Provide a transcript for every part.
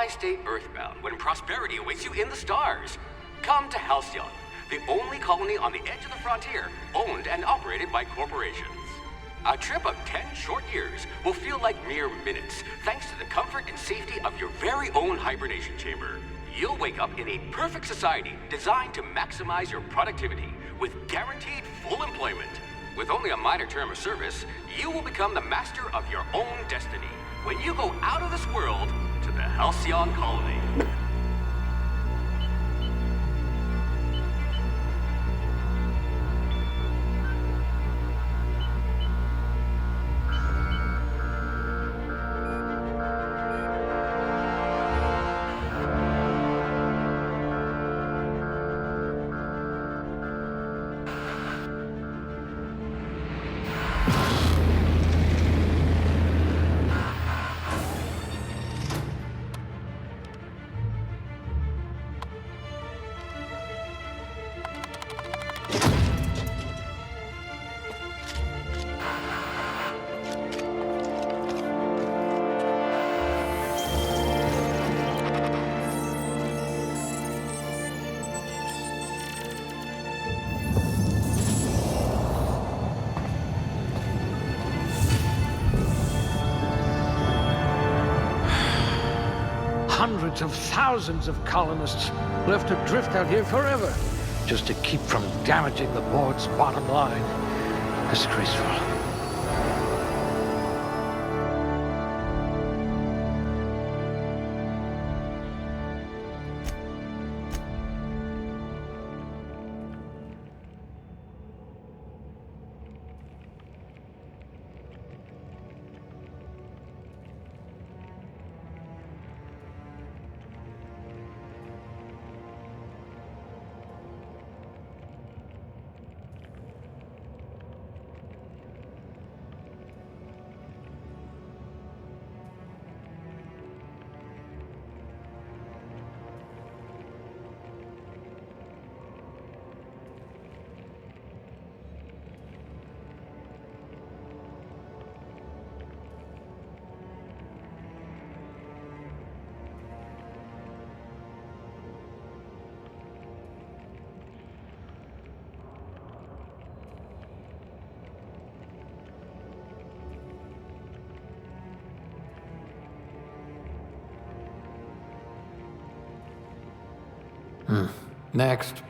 why stay earthbound when prosperity awaits you in the stars? Come to Halcyon, the only colony on the edge of the frontier, owned and operated by corporations. A trip of 10 short years will feel like mere minutes, thanks to the comfort and safety of your very own hibernation chamber. You'll wake up in a perfect society designed to maximize your productivity with guaranteed full employment. With only a minor term of service, you will become the master of your own destiny when you go out of this world to the Halcyon Colony. Hundreds of thousands of colonists left adrift out here forever, just to keep from damaging the board's bottom line. Disgraceful. Next.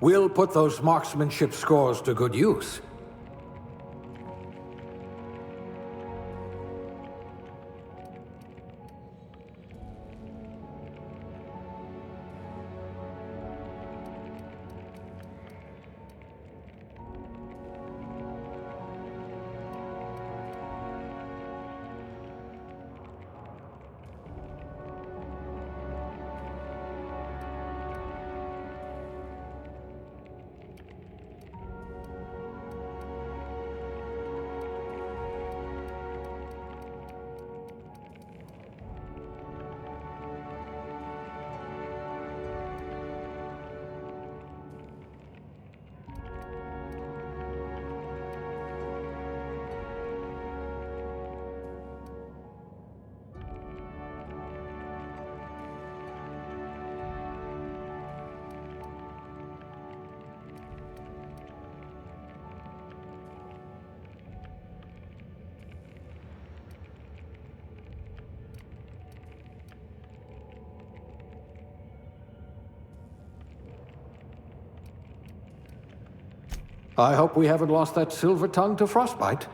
We'll put those marksmanship scores to good use. I hope we haven't lost that silver tongue to frostbite.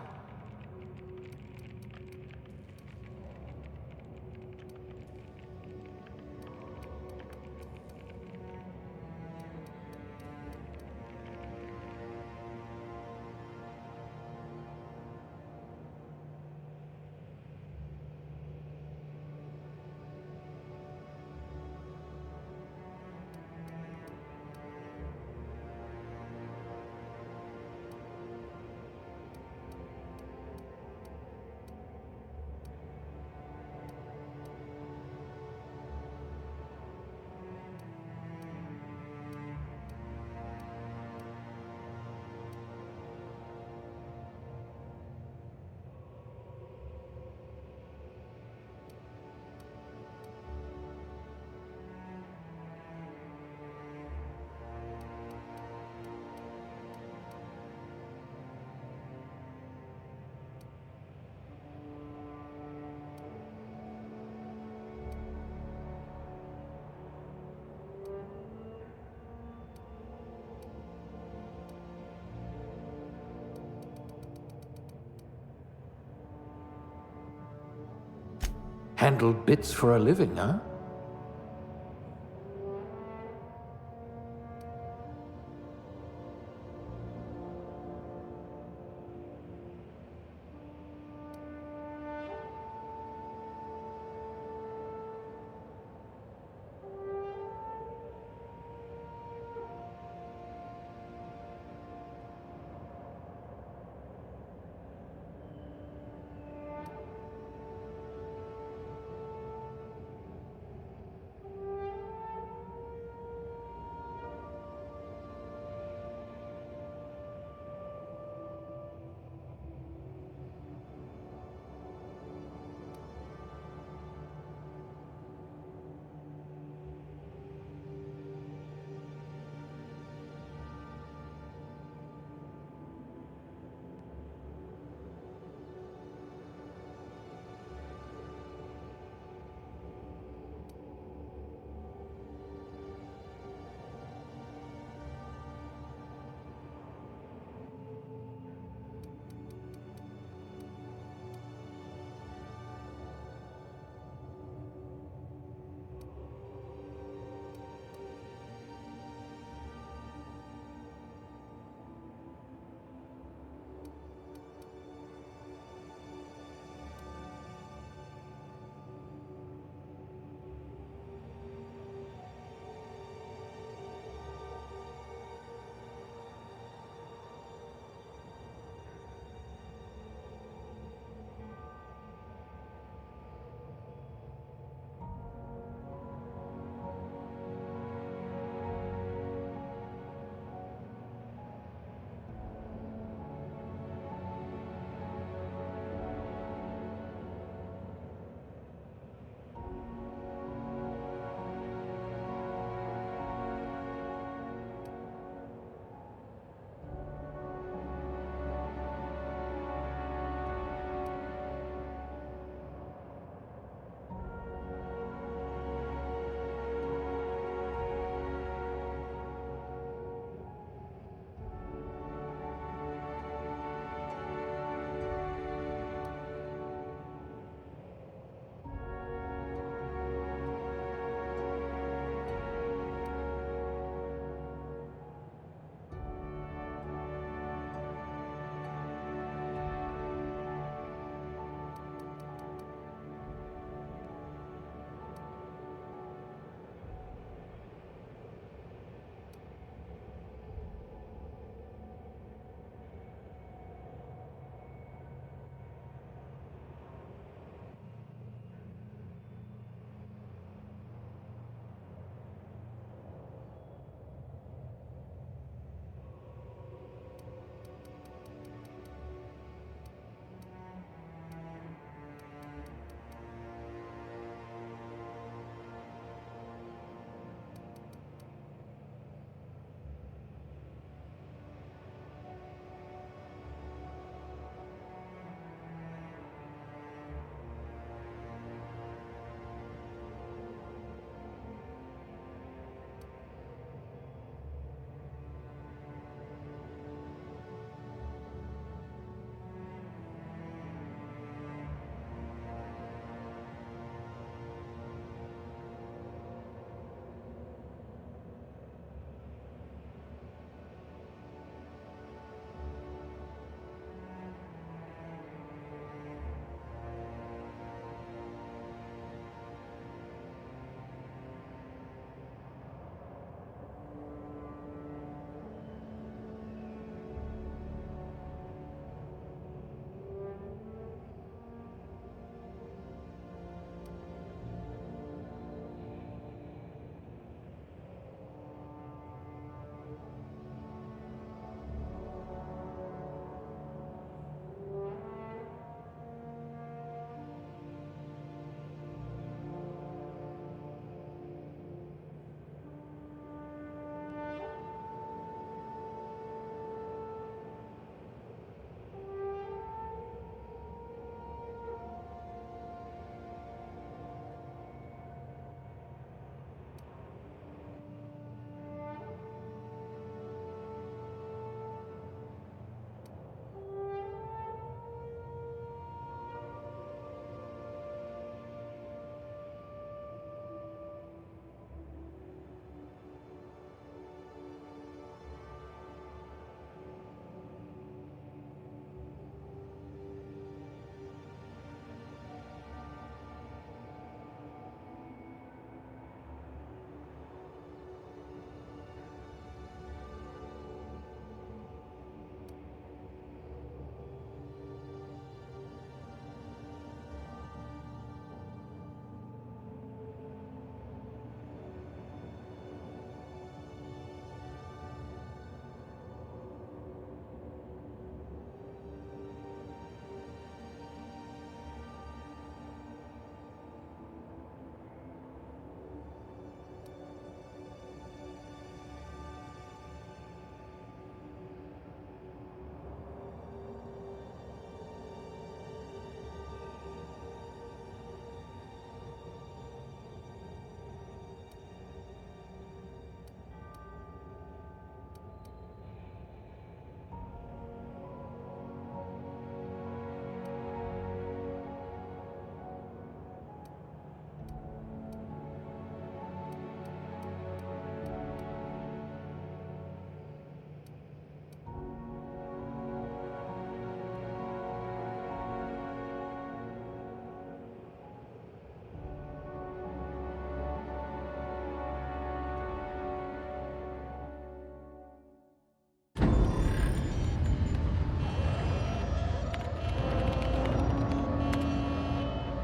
Handle bits for a living, huh?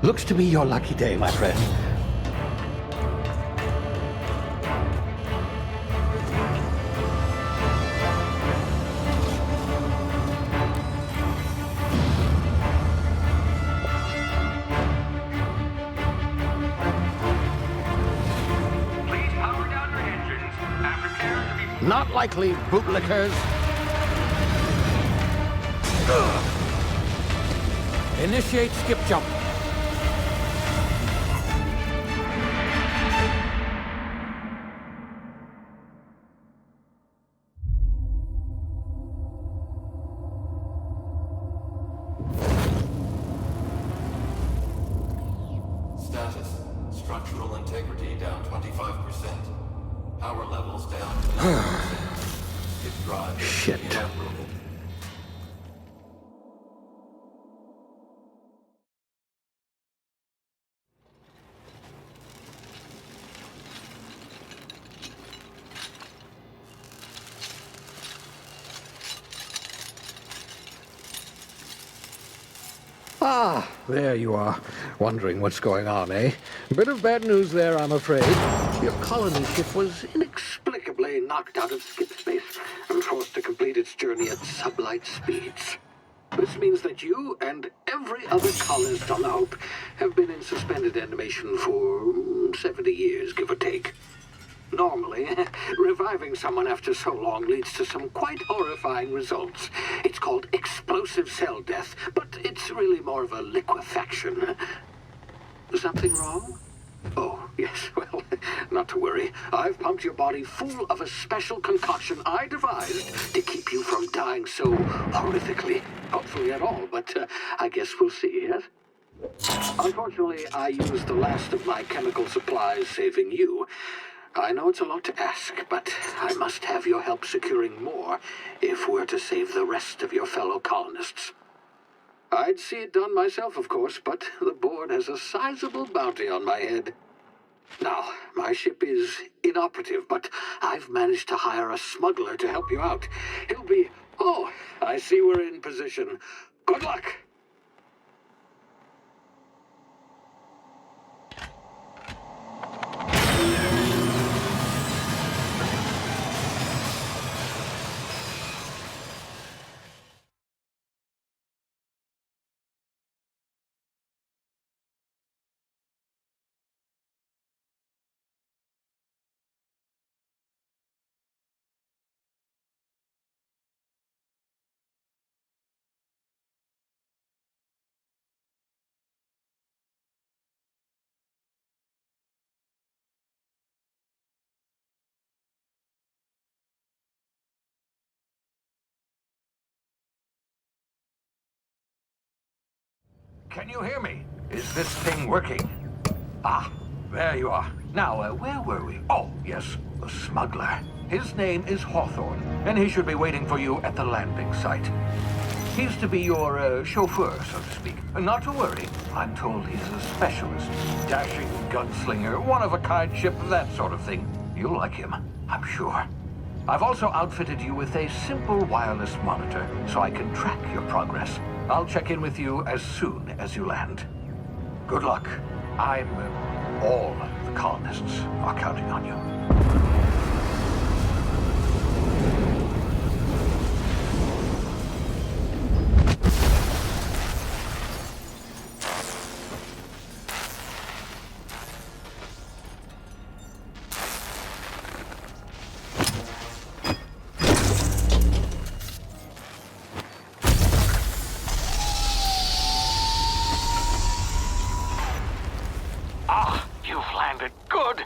Looks to be your lucky day, my friend. Please power down your engines and prepare to be... Not likely, bootlickers. Initiate skip jump. Status. Structural integrity down 25%. Power levels down to 90%. Its drive is Shit. evaporated. Ah, there you are. Wondering what's going on, eh? Bit of bad news there, I'm afraid. Your colony ship was inexplicably knocked out of skip space and forced to complete its journey at sublight speeds. This means that you and every other colonist on the Hope have been in suspended animation for 70 years, give or take. Normally, reviving someone after so long leads to some quite horrifying results. It's called explosive cell death, but it's really more of a liquefaction. Something wrong? Oh, yes, well, not to worry. I've pumped your body full of a special concoction I devised to keep you from dying so horrifically. Hopefully at all, but I guess we'll see, yes? Unfortunately, I used the last of my chemical supplies saving you. I know it's a lot to ask, but I must have your help securing more if we're to save the rest of your fellow colonists. I'd see it done myself, of course, but the board has a sizable bounty on my head. Now, my ship is inoperative, but I've managed to hire a smuggler to help you out. He'll be... Oh, I see we're in position. Good luck! Can you hear me? Is this thing working? Ah, there you are. Now, where were we? Oh, yes, the smuggler. His name is Hawthorne, and he should be waiting for you at the landing site. He's to be your chauffeur, so to speak. Not to worry. I'm told he's a specialist. Dashing gunslinger, one-of-a-kind ship, that sort of thing. You'll like him, I'm sure. I've also outfitted you with a simple wireless monitor, so I can track your progress. I'll check in with you as soon as you land. Good luck. All the colonists are counting on you. Good.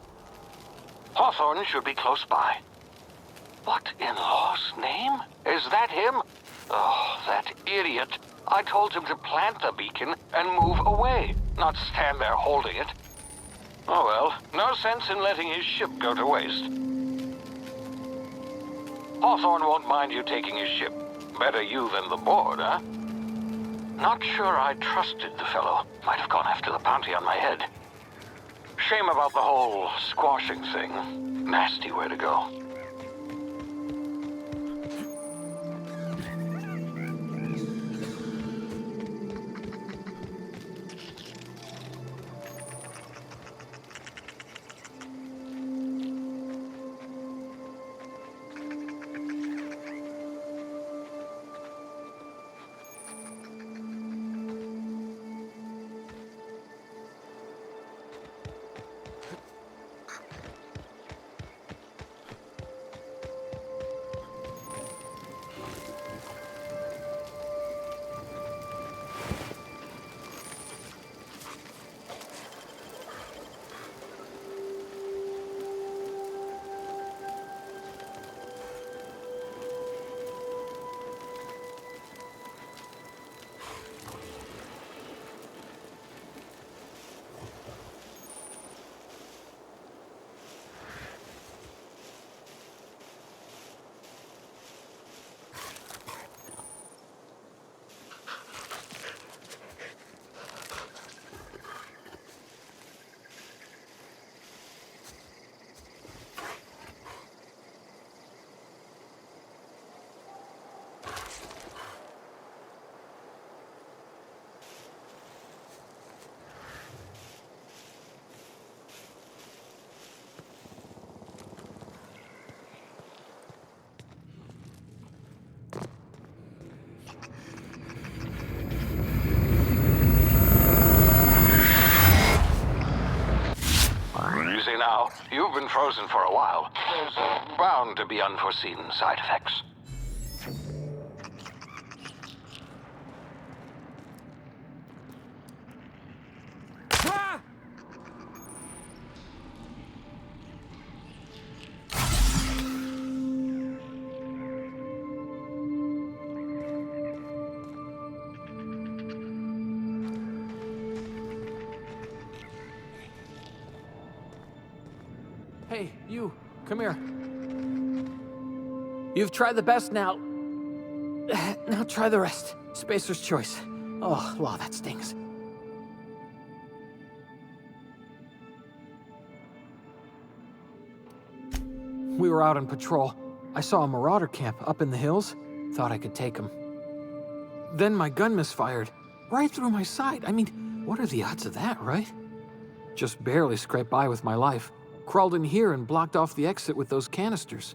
Hawthorne should be close by. What in law's name? Is that him? Oh, that idiot. I told him to plant the beacon and move away, not stand there holding it. Oh well, no sense in letting his ship go to waste. Hawthorne won't mind you taking his ship. Better you than the board, huh? Not sure I trusted the fellow. Might have gone after the bounty on my head. Shame about the whole squashing thing. Nasty way to go. You've been frozen for a while. There's bound to be unforeseen side effects. Hey, you, come here. You've tried the best now. Now try the rest. Spacer's choice. Oh, law, that stings. We were out on patrol. I saw a marauder camp up in the hills. Thought I could take him. Then my gun misfired. Right through my side. I mean, what are the odds of that, right? Just barely scraped by with my life. Crawled in here and blocked off the exit with those canisters.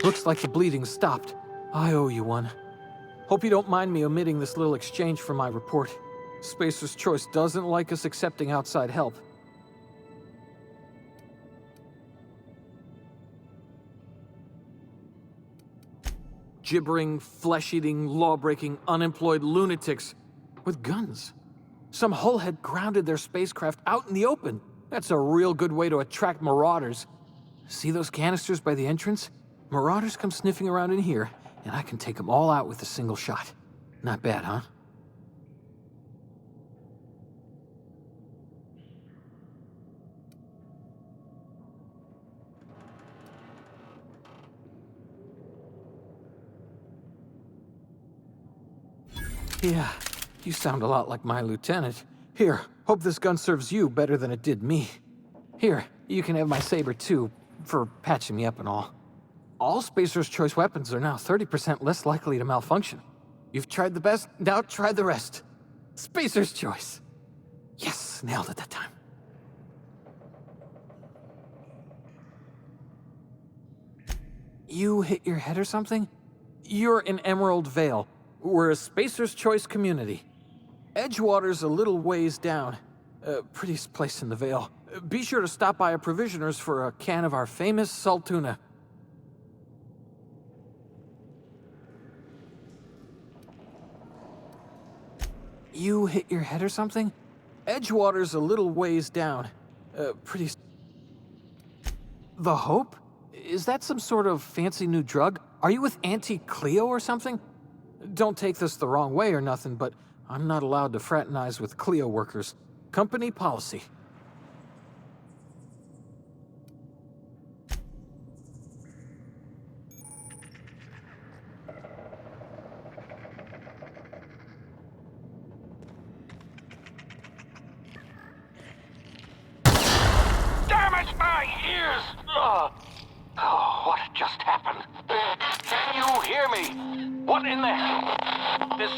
Looks like the bleeding stopped. I owe you one. Hope you don't mind me omitting this little exchange from my report. Spacer's Choice doesn't like us accepting outside help. Gibbering, flesh-eating, law-breaking, unemployed lunatics with guns. Some hullhead grounded their spacecraft out in the open. That's a real good way to attract marauders. See those canisters by the entrance? Marauders come sniffing around in here, and I can take them all out with a single shot. Not bad, huh? Yeah, you sound a lot like my lieutenant. Here, hope this gun serves you better than it did me. Here, you can have my saber too, for patching me up and all. All Spacer's Choice weapons are now 30% less likely to malfunction. You've tried the best, now try the rest. Spacer's Choice. Yes, nailed it that time. You hit your head or something? You're in Emerald Vale. We're a Spacer's Choice community. Edgewater's a little ways down. Prettiest place in the Vale. Be sure to stop by a provisioner's for a can of our famous salt tuna. You hit your head or something? Edgewater's a little ways down. The Hope? Is that some sort of fancy new drug? Are you with Auntie Cleo or something? Don't take this the wrong way or nothing, but I'm not allowed to fraternize with Cleo workers. Company policy. Damn it, my ears! Oh, what just happened? Can you hear me? What in the hell? This...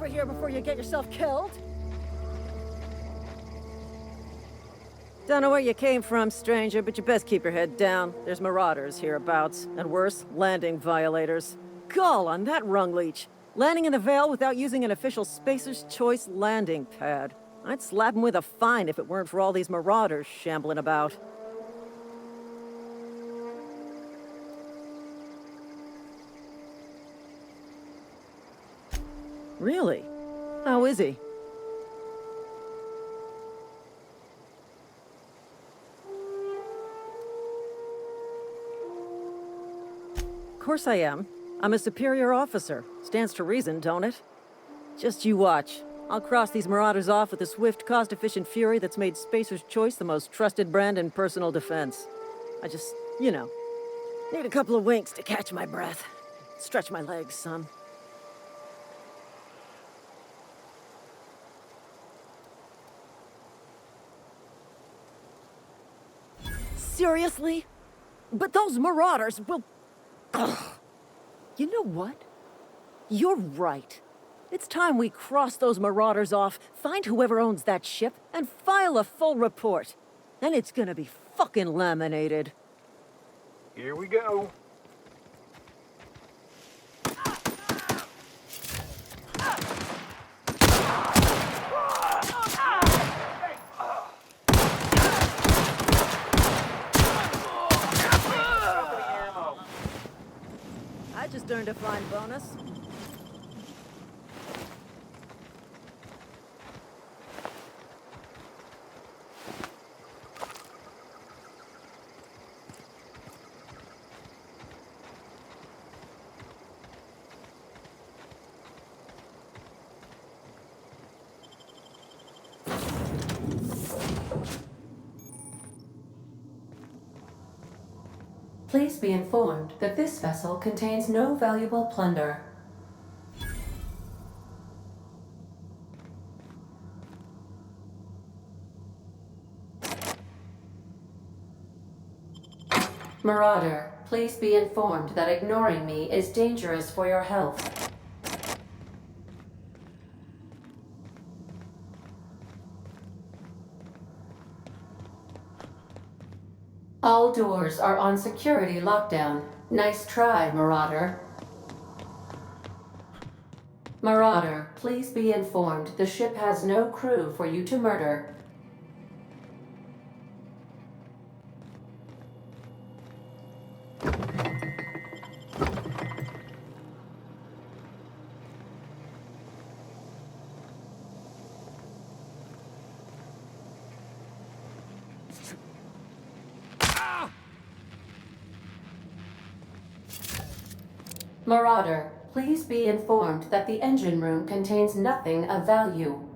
over here before you get yourself killed. Don't know where you came from, stranger, but you best keep your head down. There's marauders hereabouts, and worse, landing violators. Gall on that rung leech. Landing in the Vale without using an official Spacer's Choice landing pad. I'd slap him with a fine if it weren't for all these marauders shambling about. Really? How is he? Of course I am. I'm a superior officer. Stands to reason, don't it? Just you watch. I'll cross these marauders off with a swift, cost-efficient fury that's made Spacer's Choice the most trusted brand in personal defense. I just, need a couple of winks to catch my breath. Stretch my legs, son. Seriously? But those marauders will... Ugh. You know what? You're right. It's time we cross those marauders off, find whoever owns that ship, and file a full report. Then it's gonna be fucking laminated. Here we go. I just earned a fine bonus. Please be informed that this vessel contains no valuable plunder. Marauder, please be informed that ignoring me is dangerous for your health. All doors are on security lockdown. Nice try, Marauder. Marauder, please be informed the ship has no crew for you to murder. Marauder, please be informed that the engine room contains nothing of value.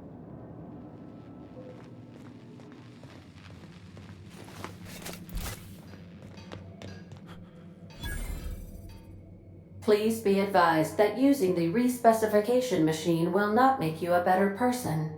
Please be advised that using the respecification machine will not make you a better person.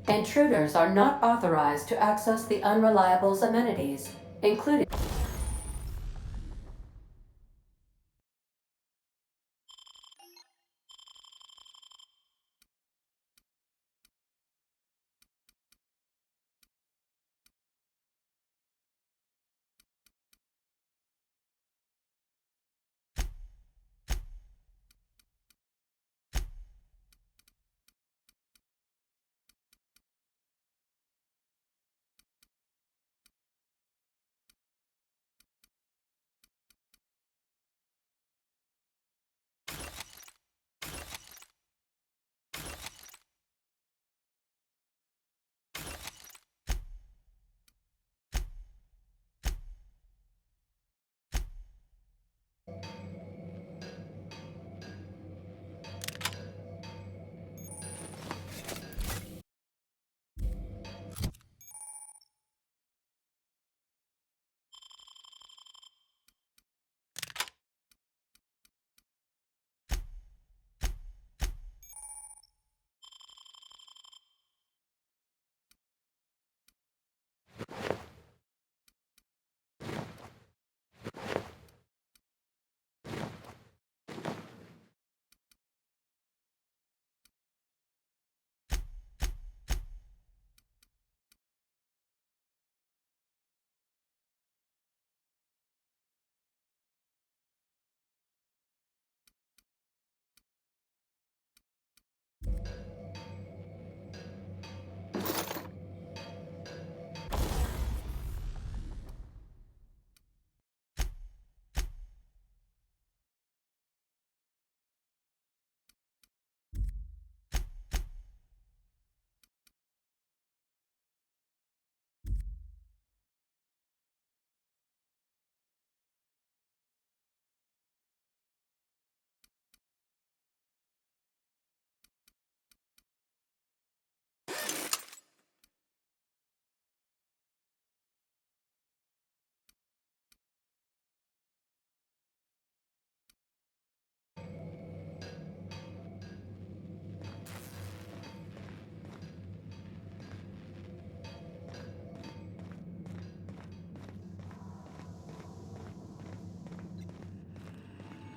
Intruders are not authorized to access the Unreliable's amenities, including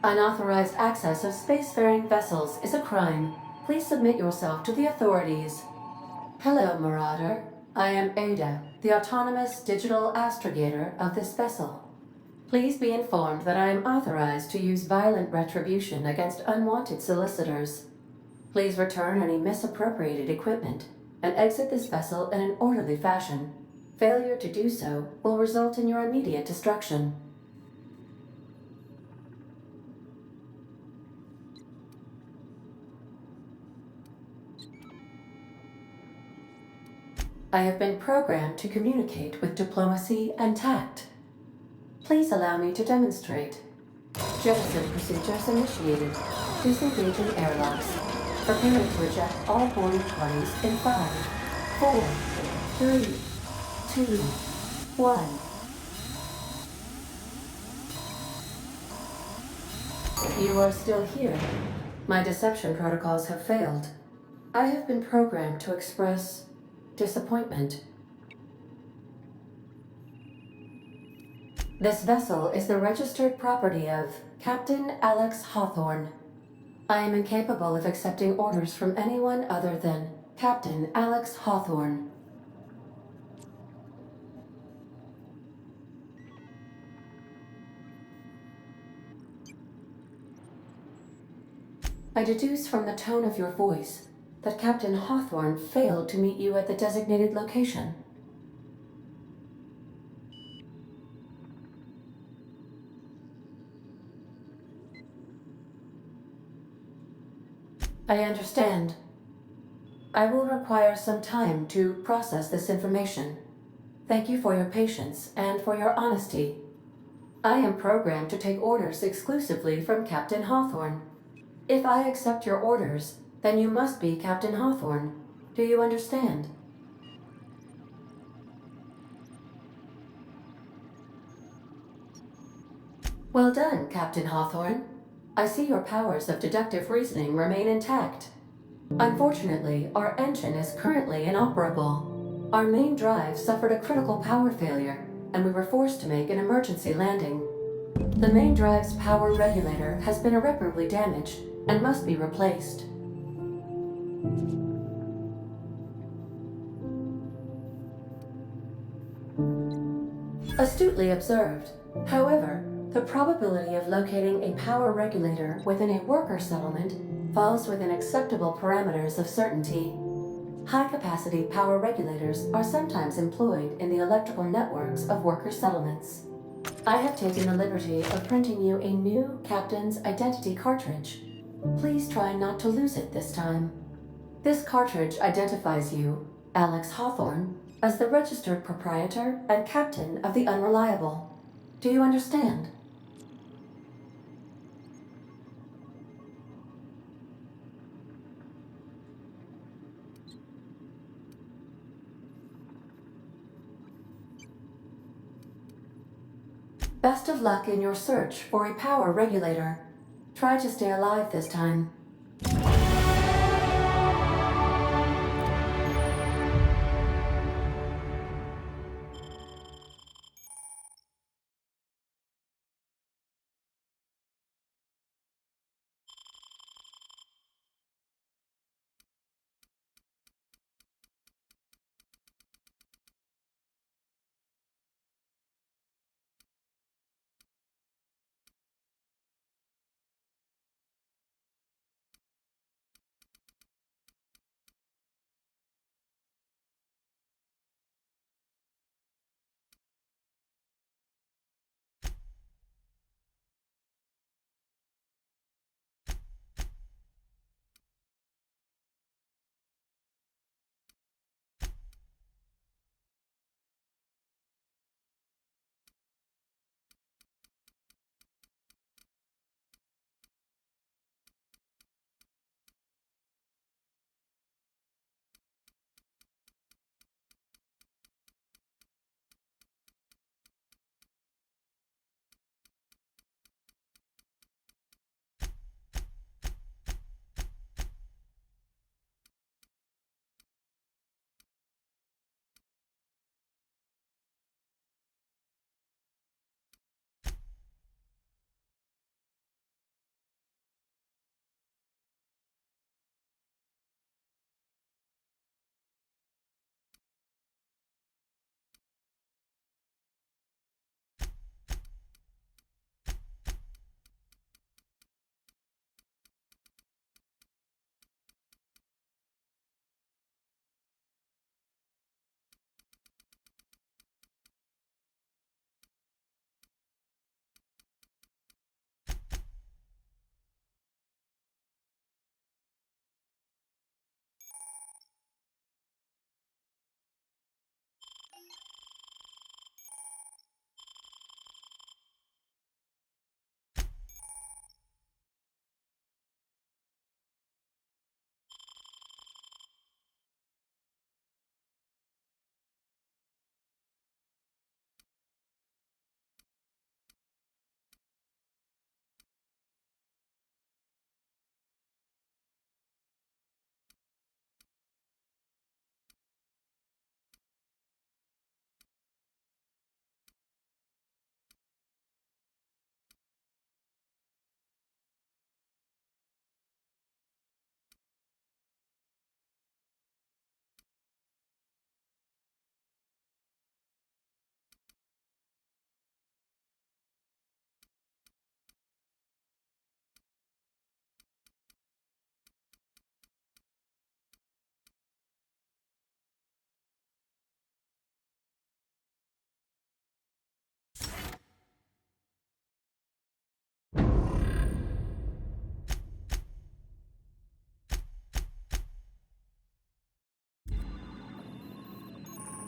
Unauthorized access of spacefaring vessels is a crime. Please submit yourself to the authorities. Hello, Marauder. I am Ada, the autonomous digital astrogator of this vessel. Please be informed that I am authorized to use violent retribution against unwanted solicitors. Please return any misappropriated equipment and exit this vessel in an orderly fashion. Failure to do so will result in your immediate destruction. I have been programmed to communicate with diplomacy and tact. Please allow me to demonstrate. Jettison procedures initiated. Disengaging airlocks. Preparing to eject all boarding parties in 5, 4, 3, 2, 1. You are still here. My deception protocols have failed. I have been programmed to express disappointment. This vessel is the registered property of Captain Alex Hawthorne. I am incapable of accepting orders from anyone other than Captain Alex Hawthorne. I deduce from the tone of your voice that Captain Hawthorne failed to meet you at the designated location. I understand. I will require some time to process this information. Thank you for your patience and for your honesty. I am programmed to take orders exclusively from Captain Hawthorne. If I accept your orders, then you must be Captain Hawthorne. Do you understand? Well done, Captain Hawthorne. I see your powers of deductive reasoning remain intact. Unfortunately, our engine is currently inoperable. Our main drive suffered a critical power failure, and we were forced to make an emergency landing. The main drive's power regulator has been irreparably damaged and must be replaced. Astutely observed. However, the probability of locating a power regulator within a worker settlement falls within acceptable parameters of certainty. High-capacity power regulators are sometimes employed in the electrical networks of worker settlements. I have taken the liberty of printing you a new Captain's Identity cartridge. Please try not to lose it this time. This cartridge identifies you, Alex Hawthorne, as the registered proprietor and captain of the Unreliable. Do you understand? Best of luck in your search for a power regulator. Try to stay alive this time.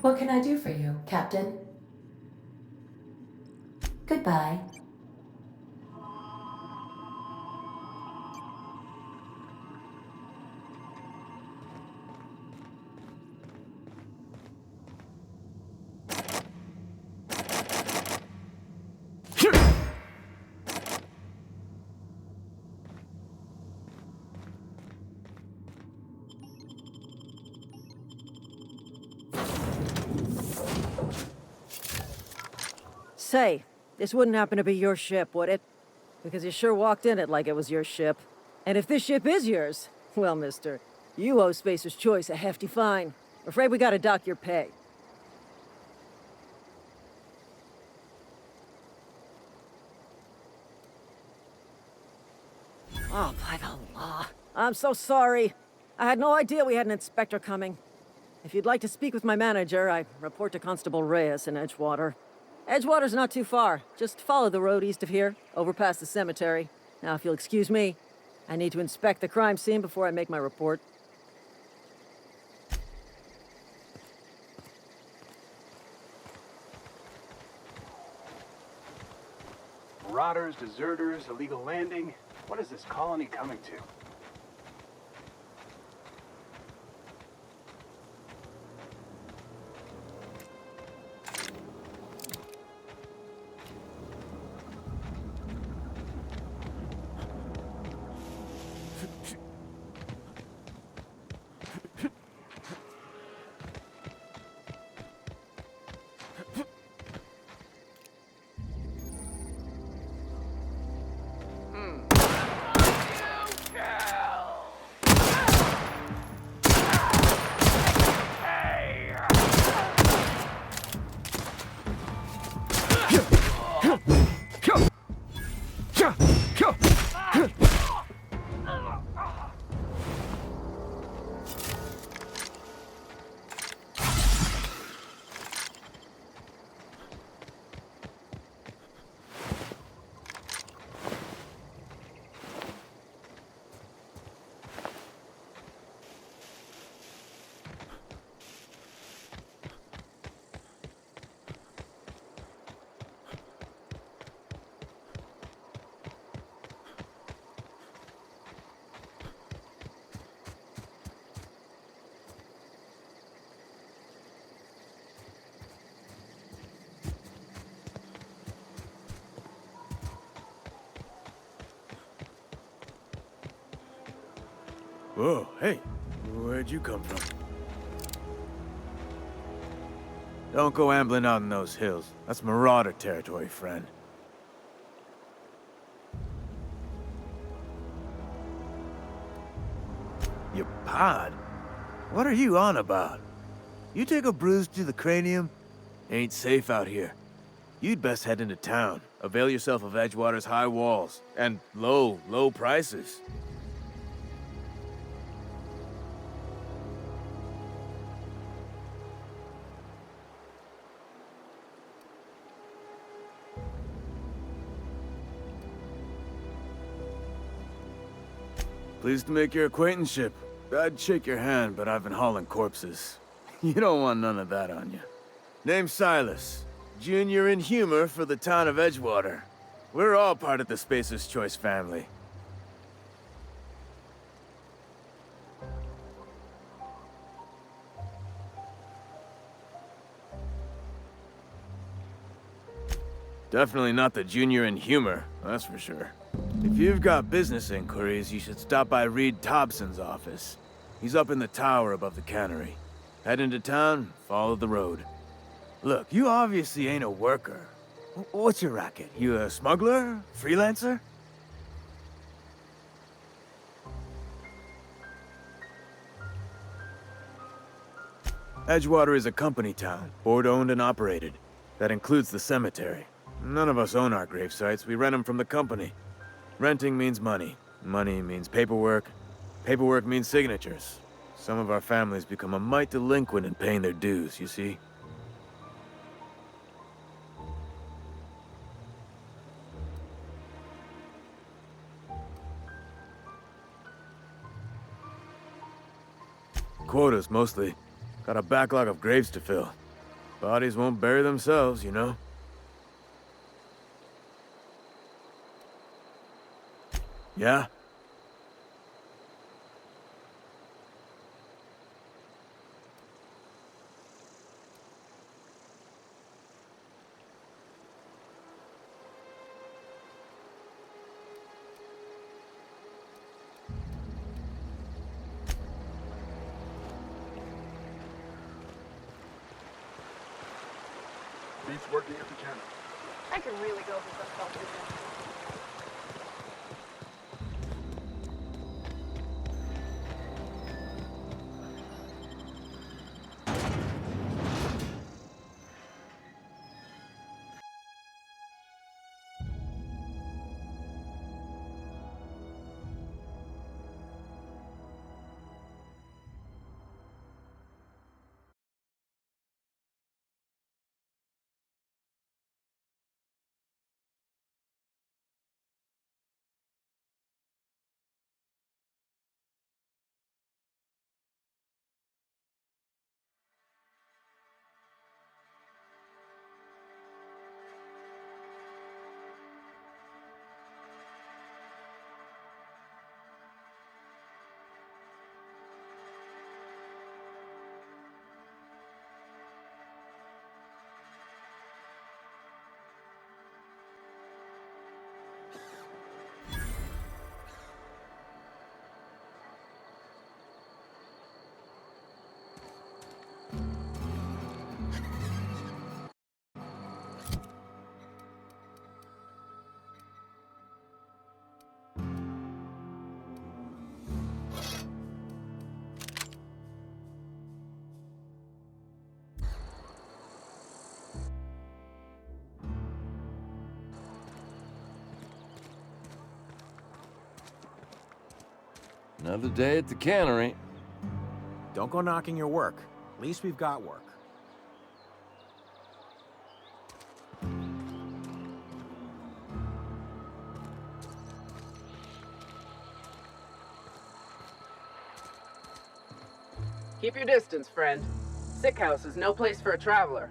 What can I do for you, Captain? Goodbye. Say, this wouldn't happen to be your ship, would it? Because you sure walked in it like it was your ship. And if this ship is yours, well, mister, you owe Spacer's Choice a hefty fine. Afraid we gotta dock your pay. Oh, by the law. I'm so sorry. I had no idea we had an inspector coming. If you'd like to speak with my manager, I report to Constable Reyes in Edgewater. Edgewater's not too far. Just follow the road east of here, over past the cemetery. Now, if you'll excuse me, I need to inspect the crime scene before I make my report. Marauders, deserters, illegal landing. What is this colony coming to? Whoa, hey, where'd you come from? Don't go ambling out in those hills. That's Marauder territory, friend. Your pod? What are you on about? You take a bruise to the cranium? Ain't safe out here. You'd best head into town. Avail yourself of Edgewater's high walls. And low prices. Pleased to make your acquaintanceship. I'd shake your hand, but I've been hauling corpses. You don't want none of that on you. Name's Silas. Junior in humor for the town of Edgewater. We're all part of the Spacer's Choice family. Definitely not the junior in humor, that's for sure. If you've got business inquiries, you should stop by Reed Thompson's office. He's up in the tower above the cannery. Head into town, follow the road. Look, you obviously ain't a worker. What's your racket? You a smuggler? Freelancer? Edgewater is a company town, board-owned and operated. That includes the cemetery. None of us own our grave sites, we rent them from the company. Renting means money. Money means paperwork. Paperwork means signatures. Some of our families become a mite delinquent in paying their dues, you see? Quotas, mostly. Got a backlog of graves to fill. Bodies won't bury themselves, you know? Yeah? Beats working at the cannon. I could really go for some self-defense. Another day at the cannery. Don't go knocking your work. At least we've got work. Keep your distance, friend. Sick house is no place for a traveler.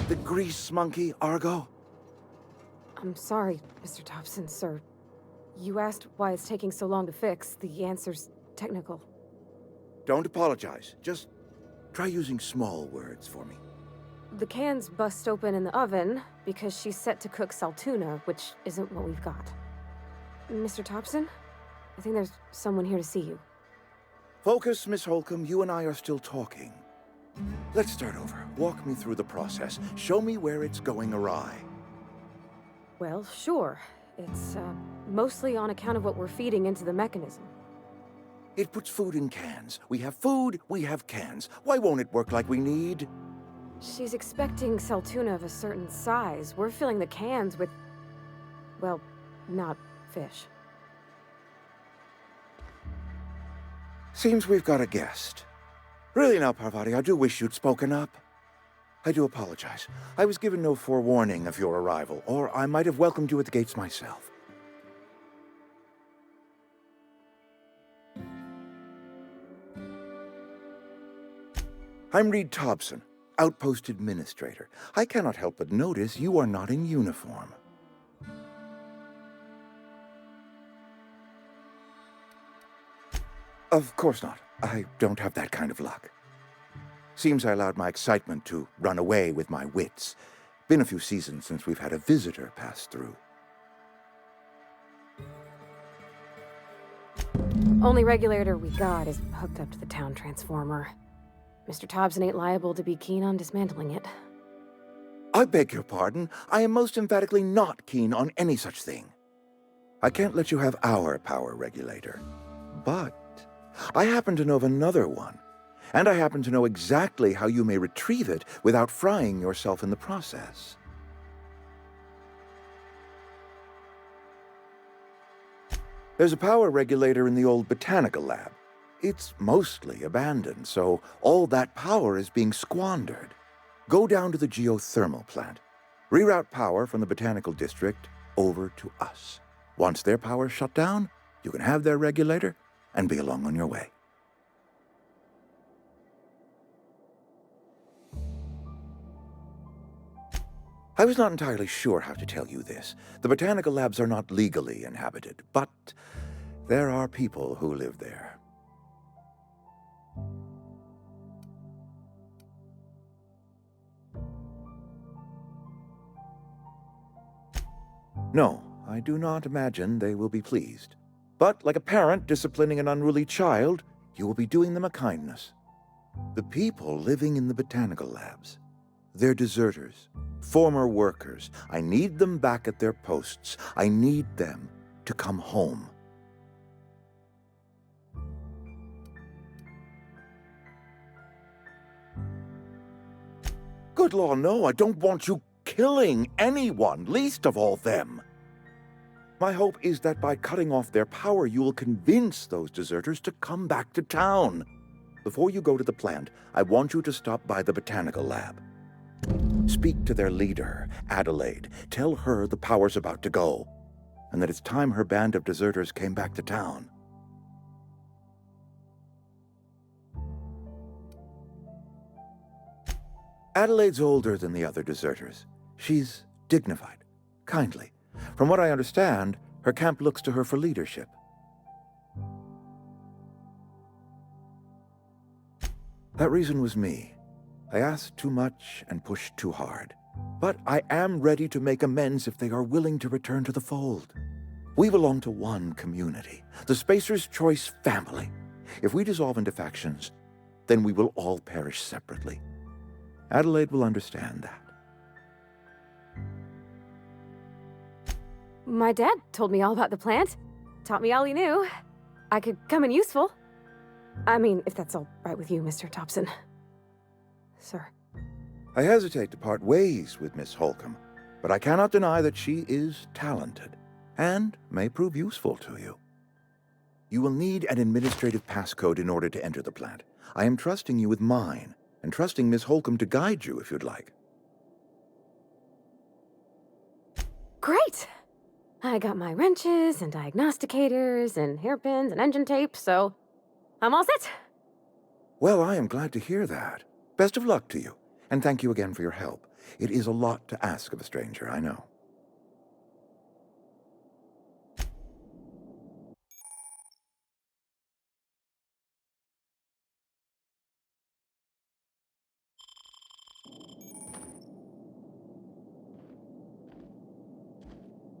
The grease monkey, Argo? I'm sorry, Mr. Thompson, sir. You asked why it's taking so long to fix. The answer's technical. Don't apologize. Just try using small words for me. The can's bust open in the oven because she's set to cook saltuna, which isn't what we've got. Mr. Thompson? I think there's someone here to see you. Focus, Miss Holcomb. You and I are still talking. Let's start over. Walk me through the process. Show me where it's going awry. Well, sure. It's, mostly on account of what we're feeding into the mechanism. It puts food in cans. We have food, we have cans. Why won't it work like we need? She's expecting saltuna of a certain size. We're filling the cans with, well, not fish. Seems we've got a guest. Really now, Parvati, I do wish you'd spoken up. I do apologize. I was given no forewarning of your arrival, or I might have welcomed you at the gates myself. I'm Reed Thompson, Outpost Administrator. I cannot help but notice you are not in uniform. Of course not. I don't have that kind of luck. Seems I allowed my excitement to run away with my wits. Been a few seasons since we've had a visitor pass through. Only regulator we got is hooked up to the town transformer. Mr. Thompson ain't liable to be keen on dismantling it. I beg your pardon. I am most emphatically not keen on any such thing. I can't let you have our power regulator. But I happen to know of another one. And I happen to know exactly how you may retrieve it without frying yourself in the process. There's a power regulator in the old botanical lab. It's mostly abandoned, so all that power is being squandered. Go down to the geothermal plant. Reroute power from the botanical district over to us. Once their power's shut down, you can have their regulator and be along on your way. I was not entirely sure how to tell you this. The botanical labs are not legally inhabited, but there are people who live there. No, I do not imagine they will be pleased. But like a parent disciplining an unruly child, you will be doing them a kindness. The people living in the botanical labs, they're deserters, former workers. I need them back at their posts. I need them to come home. Good law, no, I don't want you killing anyone, least of all them. My hope is that by cutting off their power, you will convince those deserters to come back to town. Before you go to the plant, I want you to stop by the botanical lab. Speak to their leader, Adelaide. Tell her the power's about to go, and that it's time her band of deserters came back to town. Adelaide's older than the other deserters. She's dignified, kindly. From what I understand, her camp looks to her for leadership. That reason was me. I asked too much and pushed too hard. But I am ready to make amends if they are willing to return to the fold. We belong to one community, the Spacer's Choice family. If we dissolve into factions, then we will all perish separately. Adelaide will understand that. My dad told me all about the plant. Taught me all he knew. I could come in useful. I mean, if that's all right with you, Mr. Thompson. Sir. I hesitate to part ways with Miss Holcomb, but I cannot deny that she is talented and may prove useful to you. You will need an administrative passcode in order to enter the plant. I am trusting you with mine, and trusting Miss Holcomb to guide you if you'd like. Great! I got my wrenches and diagnosticators and hairpins and engine tape, so I'm all set. Well, I am glad to hear that. Best of luck to you, and thank you again for your help. It is a lot to ask of a stranger, I know.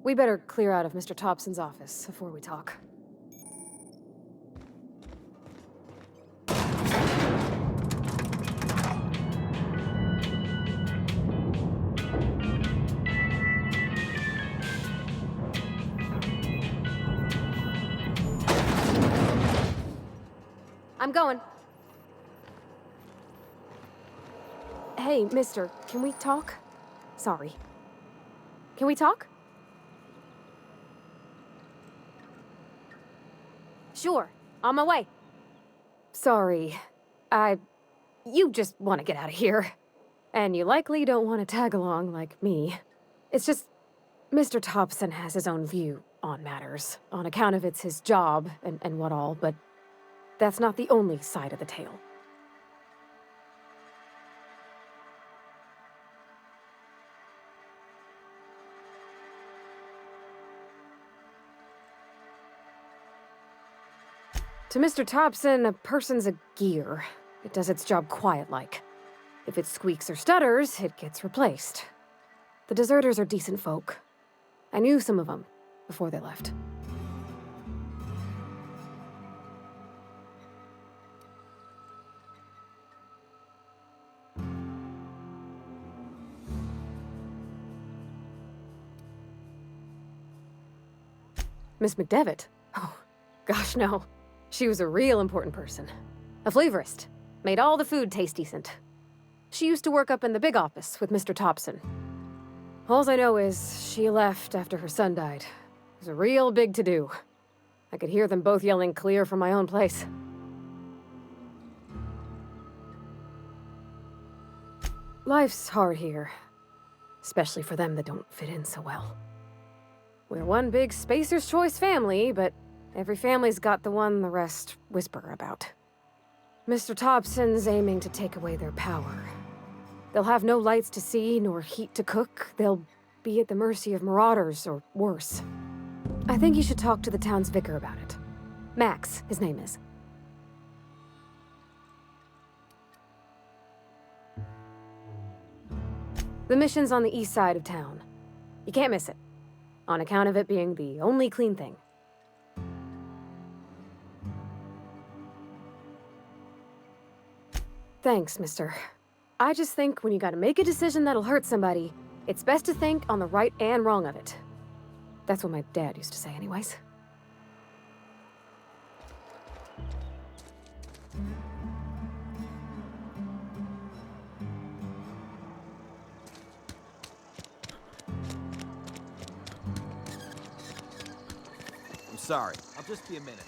We better clear out of Mr. Thompson's office before we talk. I'm going. Hey, mister, can we talk? Sorry. Can we talk? Sure, on my way. Sorry. You just want to get out of here. And you likely don't want to tag along like me. It's just, Mr. Thompson has his own view on matters, on account of it's his job and what all, but that's not the only side of the tale. To Mr. Thompson, a person's a gear. It does its job quiet-like. If it squeaks or stutters, it gets replaced. The deserters are decent folk. I knew some of them before they left. Miss McDevitt? Oh, gosh, no. She was a real important person. A flavorist. Made all the food taste decent. She used to work up in the big office with Mr. Thompson. Alls I know is she left after her son died. It was a real big to-do. I could hear them both yelling clear from my own place. Life's hard here. Especially for them that don't fit in so well. We're one big Spacer's Choice family, but every family's got the one the rest whisper about. Mr. Thompson's aiming to take away their power. They'll have no lights to see, nor heat to cook. They'll be at the mercy of marauders, or worse. I think you should talk to the town's vicar about it. Max, his name is. The mission's on the east side of town. You can't miss it, on account of it being the only clean thing. Thanks, mister. I just think when you gotta make a decision that'll hurt somebody, it's best to think on the right and wrong of it. That's what my dad used to say anyways. I'm sorry. I'll just be a minute.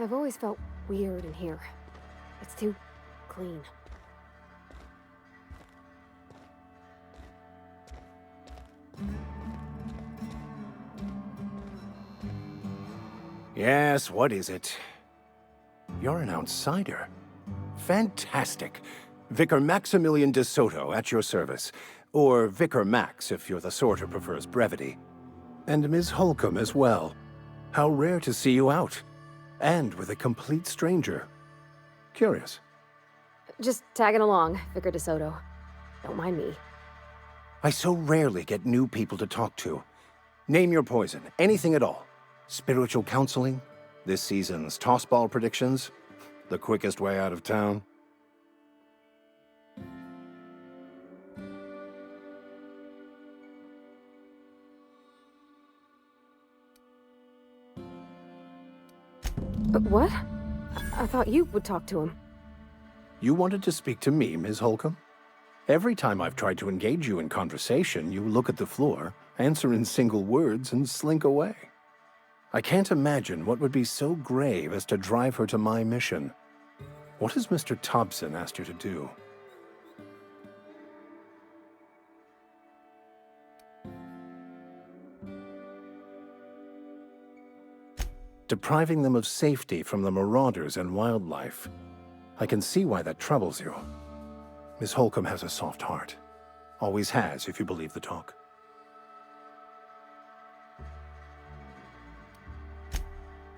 I've always felt weird in here. It's too clean. Yes, what is it? You're an outsider. Fantastic. Vicar Maximilian de Soto at your service. Or Vicar Max, if you're the sort who prefers brevity. And Ms. Holcomb as well. How rare to see you out. And with a complete stranger. Curious. Just tagging along, Vicar de Soto. Don't mind me. I so rarely get new people to talk to. Name your poison, anything at all. Spiritual counseling? This season's tossball predictions? The quickest way out of town? But what? I thought you would talk to him. You wanted to speak to me, Ms. Holcomb? Every time I've tried to engage you in conversation, you look at the floor, answer in single words, and slink away. I can't imagine what would be so grave as to drive her to my mission. What has Mr. Thompson asked you to do? Depriving them of safety from the marauders and wildlife. I can see why that troubles you. Miss Holcomb has a soft heart. Always has, if you believe the talk.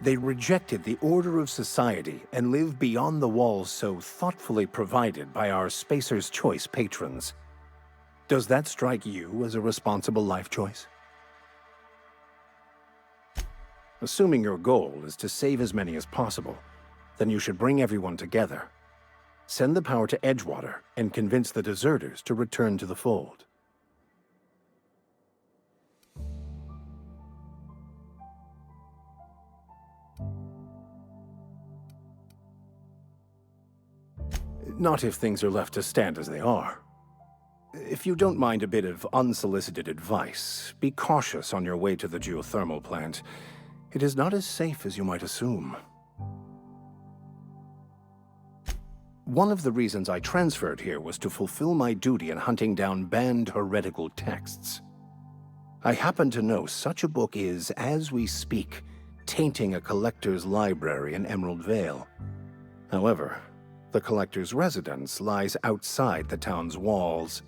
They rejected the order of society and live beyond the walls so thoughtfully provided by our Spacer's Choice patrons. Does that strike you as a responsible life choice? Assuming your goal is to save as many as possible, then you should bring everyone together. Send the power to Edgewater and convince the deserters to return to the fold. Not if things are left to stand as they are. If you don't mind a bit of unsolicited advice, be cautious on your way to the geothermal plant. It is not as safe as you might assume. One of the reasons I transferred here was to fulfill my duty in hunting down banned heretical texts. I happen to know such a book is, as we speak, tainting a collector's library in Emerald Vale. However, the collector's residence lies outside the town's walls.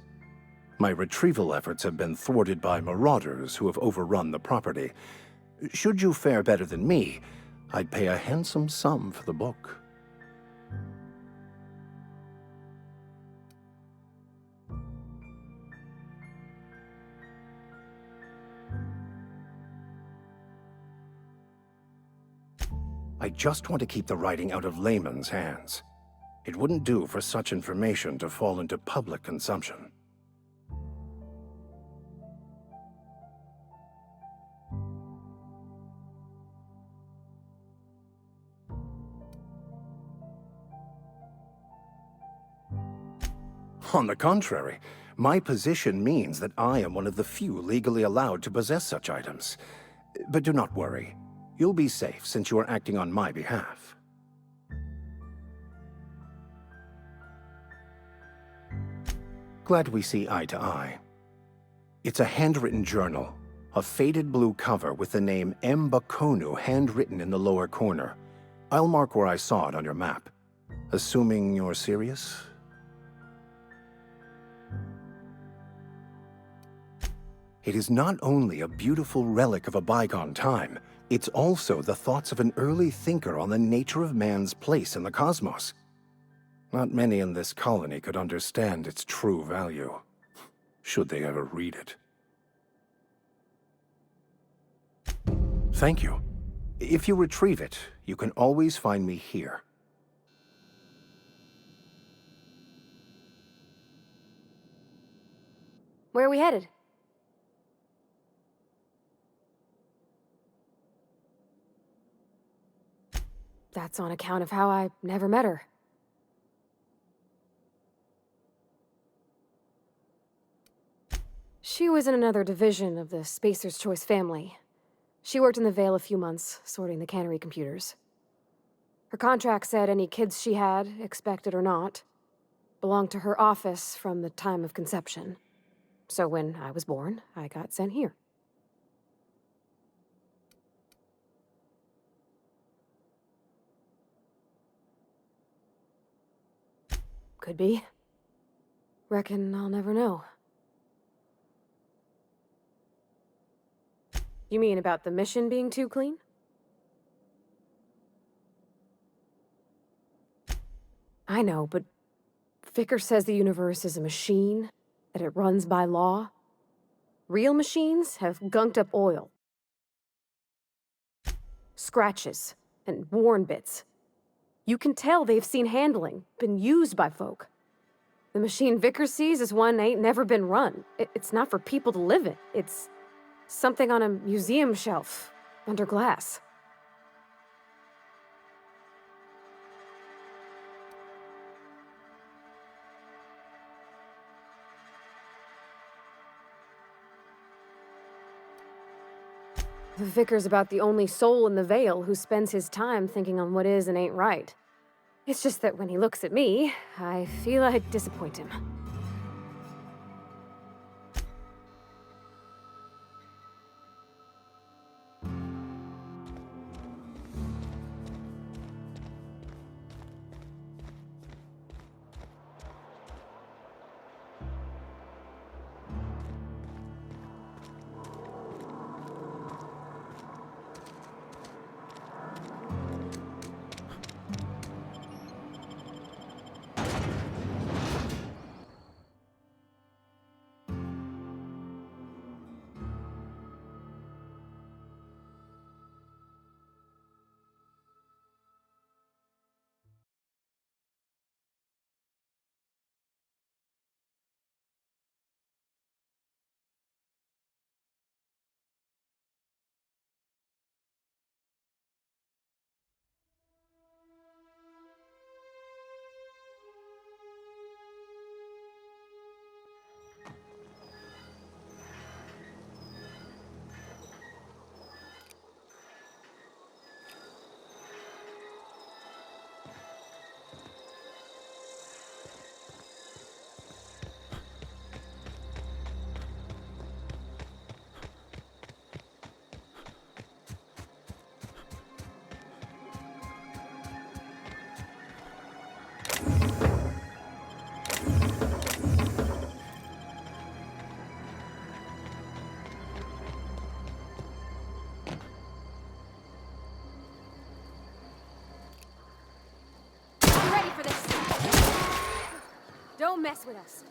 My retrieval efforts have been thwarted by marauders who have overrun the property. Should you fare better than me, I'd pay a handsome sum for the book. I just want to keep the writing out of layman's hands. It wouldn't do for such information to fall into public consumption. On the contrary, my position means that I am one of the few legally allowed to possess such items. But do not worry. You'll be safe since you are acting on my behalf. Glad we see eye to eye. It's a handwritten journal, a faded blue cover with the name M. Bakonu handwritten in the lower corner. I'll mark where I saw it on your map. Assuming you're serious? It is not only a beautiful relic of a bygone time, it's also the thoughts of an early thinker on the nature of man's place in the cosmos. Not many in this colony could understand its true value, should they ever read it. Thank you. If you retrieve it, you can always find me here. Where are we headed? That's on account of how I never met her. She was in another division of the Spacer's Choice family. She worked in the Vale a few months, sorting the cannery computers. Her contract said any kids she had, expected or not, belonged to her office from the time of conception. So when I was born, I got sent here. Could be. Reckon I'll never know. You mean about the mission being too clean? I know, but Vickers says the universe is a machine, that it runs by law. Real machines have gunked up oil. Scratches and worn bits. You can tell they've seen handling, been used by folk. The machine Vickers sees is one ain't never been run. It's not for people to live in. It's something on a museum shelf, under glass. The Vicar's about the only soul in the Vale who spends his time thinking on what is and ain't right. It's just that when he looks at me, I feel I'd disappoint him. Don't mess with us.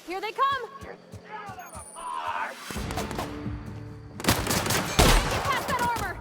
Here they come! Get past that armor!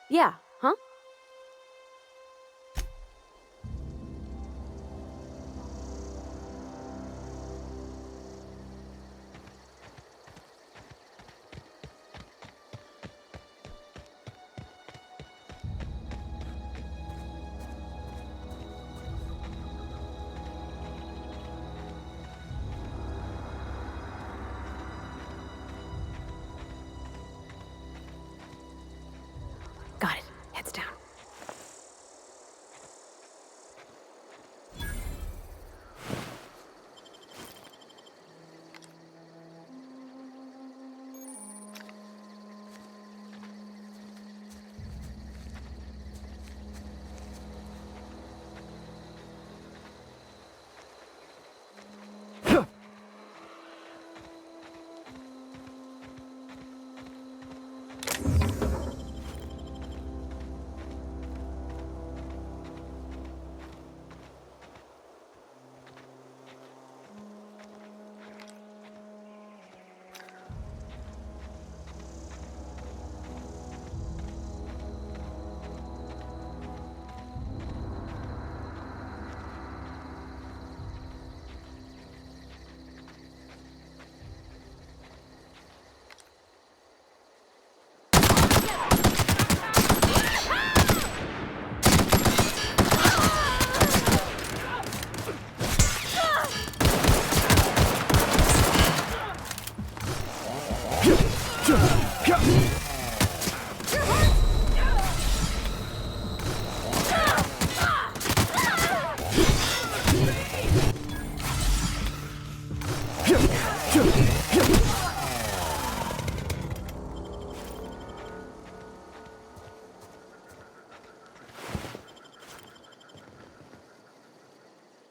Yeah, huh? Got it. Heads down.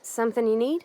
Something you need?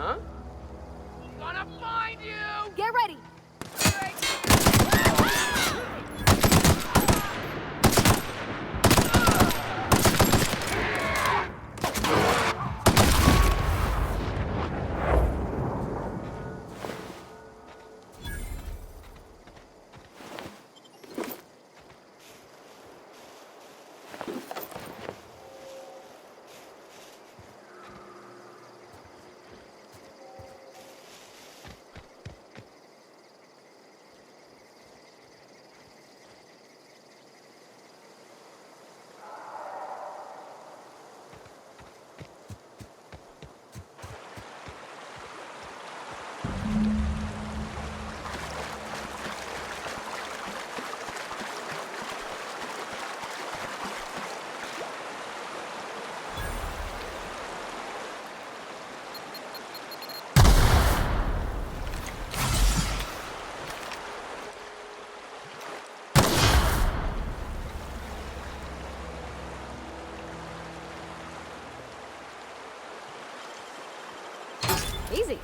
Huh? Gonna find you! Get ready! Easy.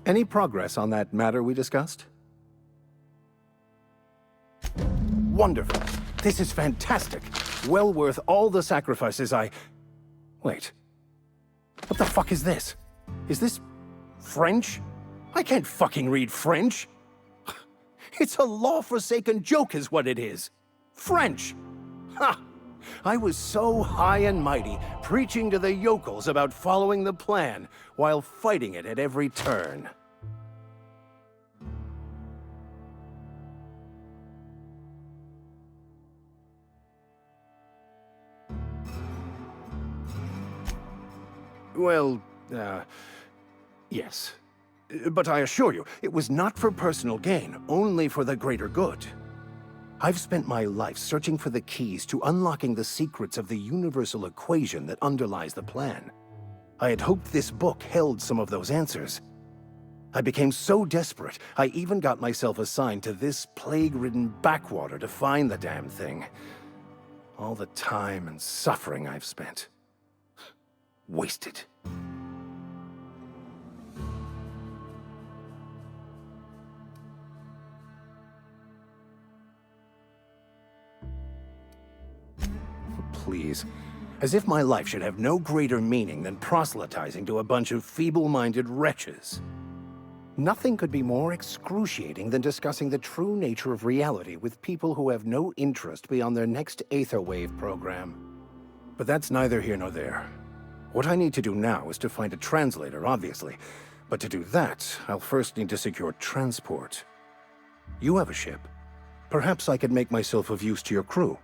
Any progress on that matter we discussed? Wonderful. This is fantastic. Well worth all the sacrifices I... Wait. What the fuck is this? Is this French? I can't fucking read French. It's a law-forsaken joke is what it is. French. Ha! I was so high and mighty, preaching to the yokels about following the plan, while fighting it at every turn. Well, yes. But I assure you, it was not for personal gain, only for the greater good. I've spent my life searching for the keys to unlocking the secrets of the universal equation that underlies the plan. I had hoped this book held some of those answers. I became so desperate, I even got myself assigned to this plague-ridden backwater to find the damn thing. All the time and suffering I've spent. Wasted. Please. As if my life should have no greater meaning than proselytizing to a bunch of feeble-minded wretches. Nothing could be more excruciating than discussing the true nature of reality with people who have no interest beyond their next Aetherwave program. But that's neither here nor there. What I need to do now is to find a translator, obviously. But to do that, I'll first need to secure transport. You have a ship. Perhaps I could make myself of use to your crew.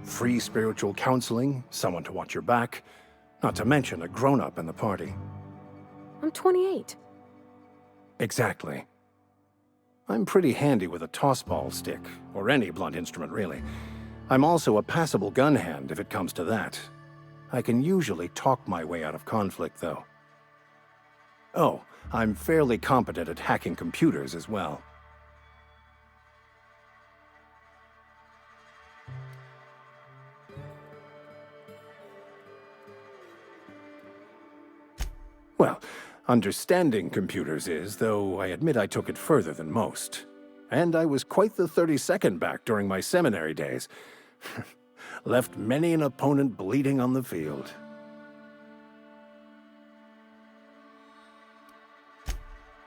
Free spiritual counseling, someone to watch your back, not to mention a grown-up in the party. I'm 28. Exactly. I'm pretty handy with a tossball stick, or any blunt instrument, really. I'm also a passable gun hand if it comes to that. I can usually talk my way out of conflict, though. Oh, I'm fairly competent at hacking computers as well. Well, understanding computers is, though I admit I took it further than most. And I was quite the 32nd back during my seminary days. Left many an opponent bleeding on the field.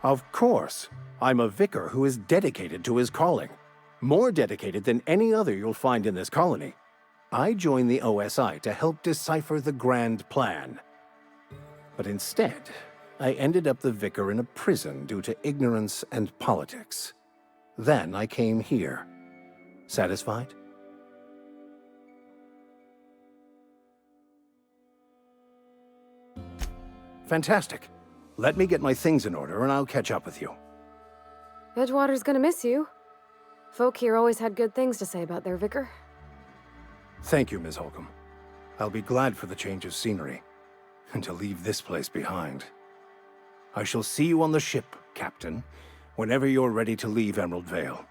Of course, I'm a vicar who is dedicated to his calling. More dedicated than any other you'll find in this colony. I joined the OSI to help decipher the grand plan. But instead, I ended up the vicar in a prison due to ignorance and politics. Then I came here. Satisfied? Fantastic. Let me get my things in order and I'll catch up with you. Edgewater's gonna miss you. Folk here always had good things to say about their vicar. Thank you, Ms. Holcomb. I'll be glad for the change of scenery. And to leave this place behind. I shall see you on the ship, Captain, whenever you're ready to leave Emerald Vale.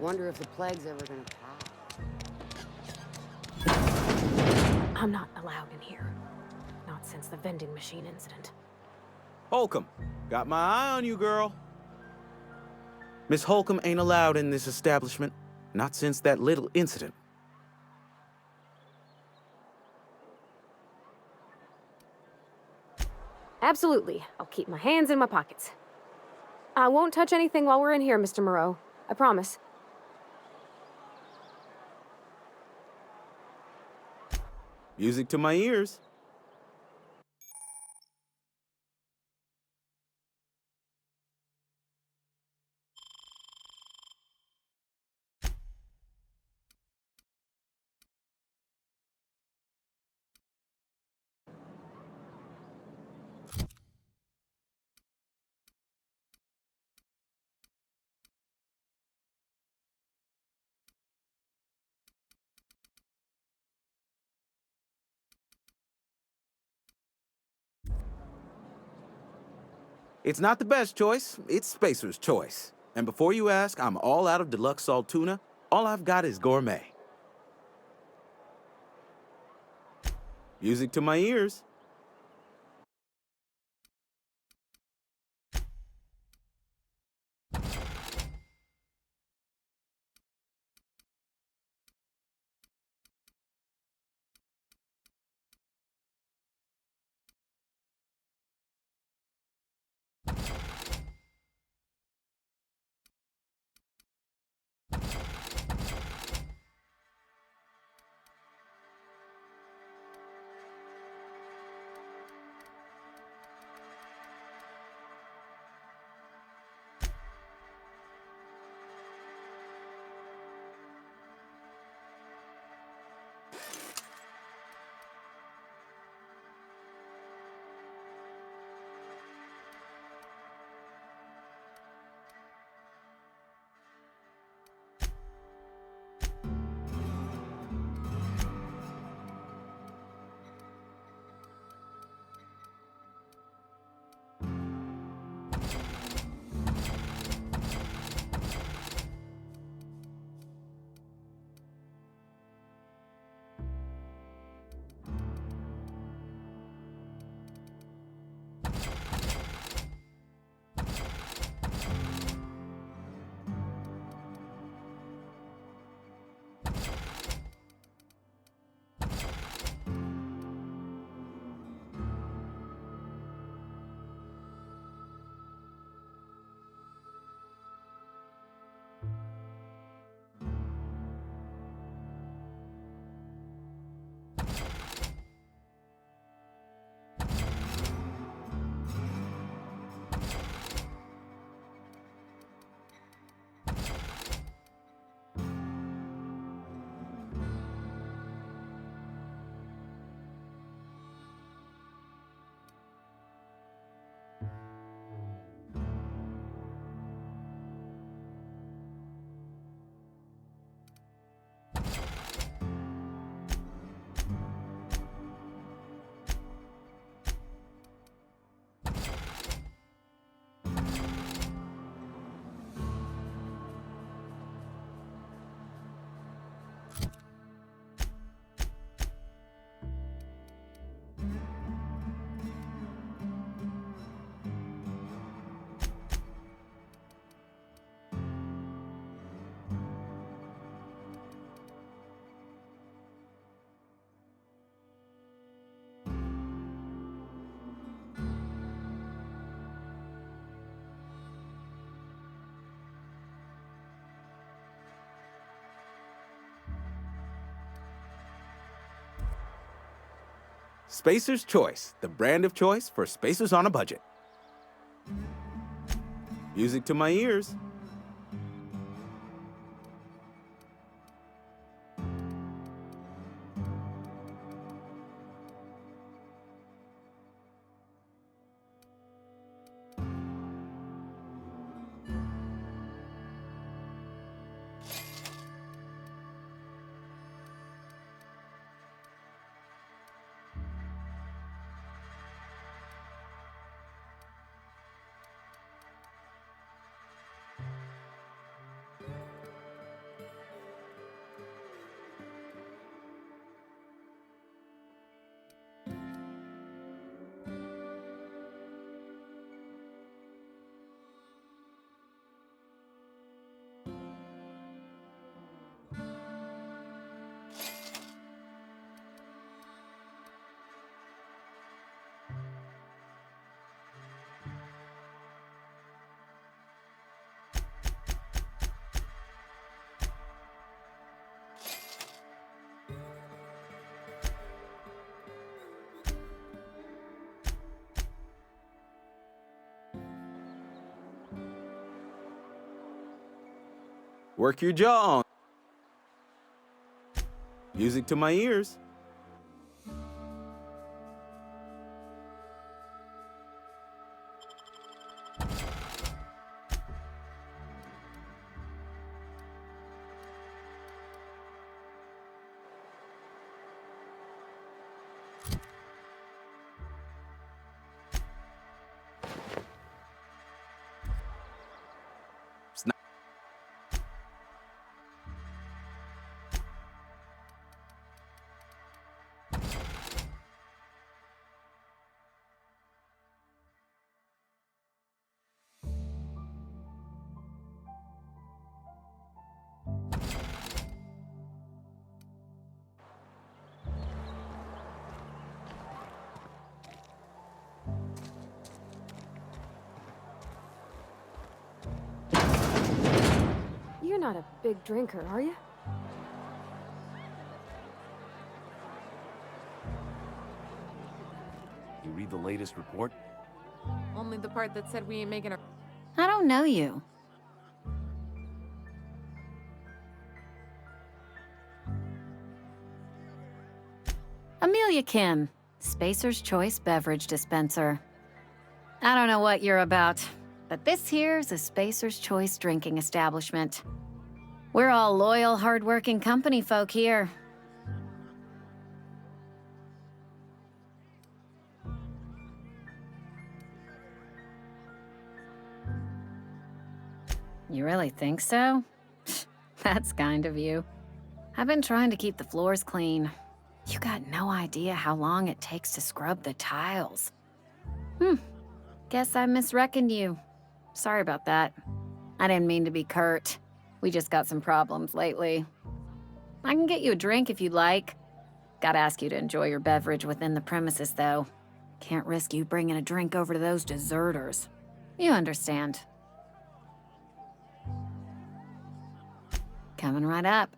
Wonder if the plague's ever gonna pass. I'm not allowed in here. Not since the vending machine incident. Holcomb, got my eye on you, girl. Miss Holcomb ain't allowed in this establishment. Not since that little incident. Absolutely. I'll keep my hands in my pockets. I won't touch anything while we're in here, Mr. Moreau. I promise. Music to my ears. It's not the best choice, it's Spacer's choice. And before you ask, I'm all out of deluxe salt tuna. All I've got is gourmet. Music to my ears. Spacer's Choice, the brand of choice for spacers on a budget. Music to my ears. Work your jaw on. Music to my ears. You're not a big drinker, are you? You read the latest report? Only the part that said we ain't making a... I don't know you. Amelia Kim, Spacer's Choice Beverage Dispenser. I don't know what you're about, but this here's a Spacer's Choice drinking establishment. We're all loyal, hard-working company folk here. You really think so? That's kind of you. I've been trying to keep the floors clean. You got no idea how long it takes to scrub the tiles. Guess I misreckoned you. Sorry about that. I didn't mean to be curt. We just got some problems lately. I can get you a drink if you'd like. Gotta ask you to enjoy your beverage within the premises, though. Can't risk you bringing a drink over to those deserters. You understand. Coming right up.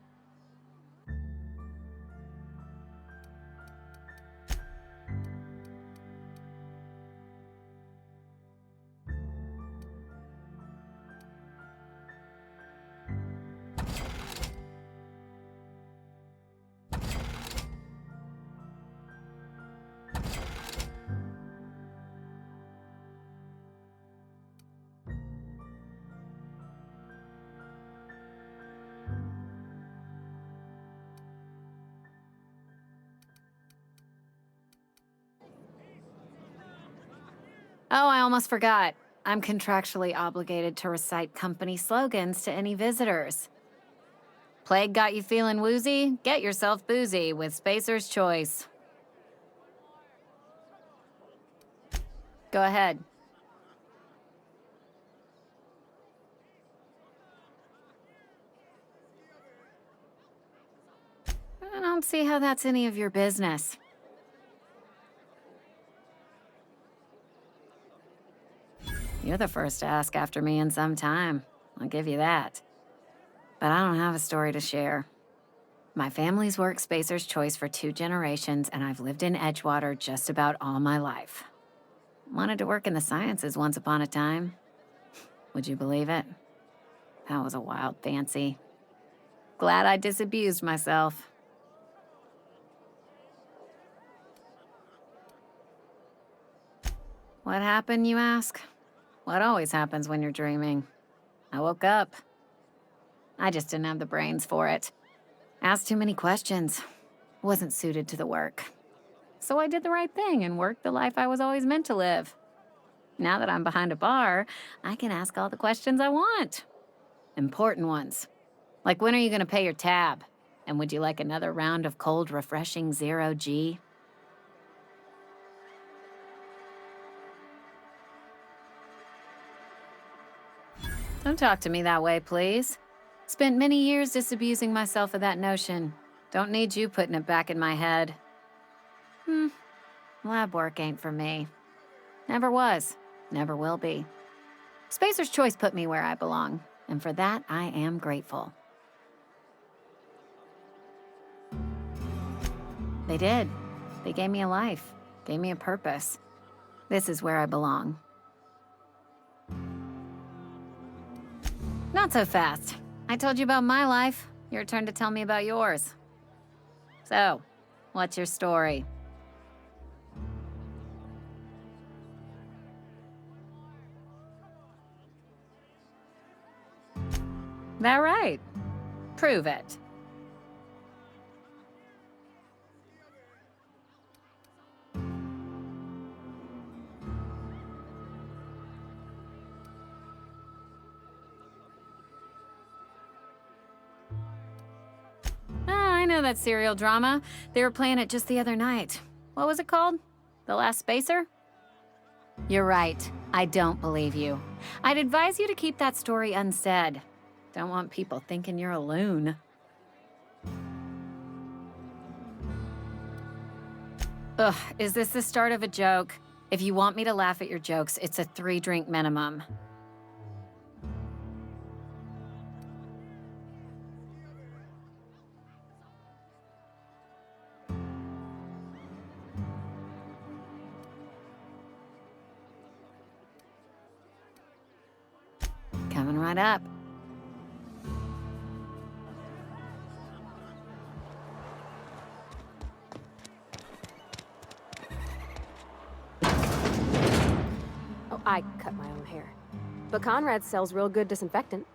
Oh, I almost forgot. I'm contractually obligated to recite company slogans to any visitors. Plague got you feeling woozy? Get yourself boozy with Spacer's Choice. Go ahead. I don't see how that's any of your business. You're the first to ask after me in some time. I'll give you that. But I don't have a story to share. My family's worked Spacer's Choice for 2 generations, and I've lived in Edgewater just about all my life. Wanted to work in the sciences once upon a time. Would you believe it? That was a wild fancy. Glad I disabused myself. What happened, you ask? What always happens when you're dreaming. I woke up. I just didn't have the brains for it. Asked too many questions. Wasn't suited to the work. So I did the right thing and worked the life I was always meant to live. Now that I'm behind a bar, I can ask all the questions I want. Important ones. Like, when are you gonna pay your tab? And would you like another round of cold, refreshing Zero G? Don't talk to me that way, please. Spent many years disabusing myself of that notion. Don't need you putting it back in my head. Lab work ain't for me. Never was. Never will be. Spacer's Choice put me where I belong, and for that, I am grateful. They did. They gave me a life, gave me a purpose. This is where I belong. Not so fast. I told you about my life. Your turn to tell me about yours. So, what's your story? That right? Prove it. I know that serial drama. They were playing it just the other night. What was it called? The Last Spacer? You're right. I don't believe you. I'd advise you to keep that story unsaid. Don't want people thinking you're a loon. Ugh, is this the start of a joke? If you want me to laugh at your jokes, it's a 3-drink minimum. Coming right up. Oh, I cut my own hair. But Conrad sells real good disinfectant.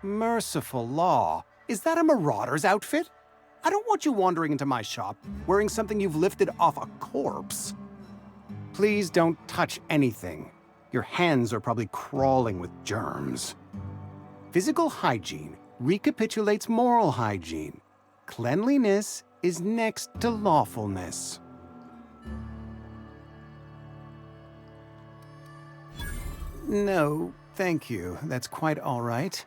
Merciful law. Is that a marauder's outfit? I don't want you wandering into my shop wearing something you've lifted off a corpse. Please don't touch anything. Your hands are probably crawling with germs. Physical hygiene recapitulates moral hygiene. Cleanliness is next to lawfulness. No, thank you. That's quite all right.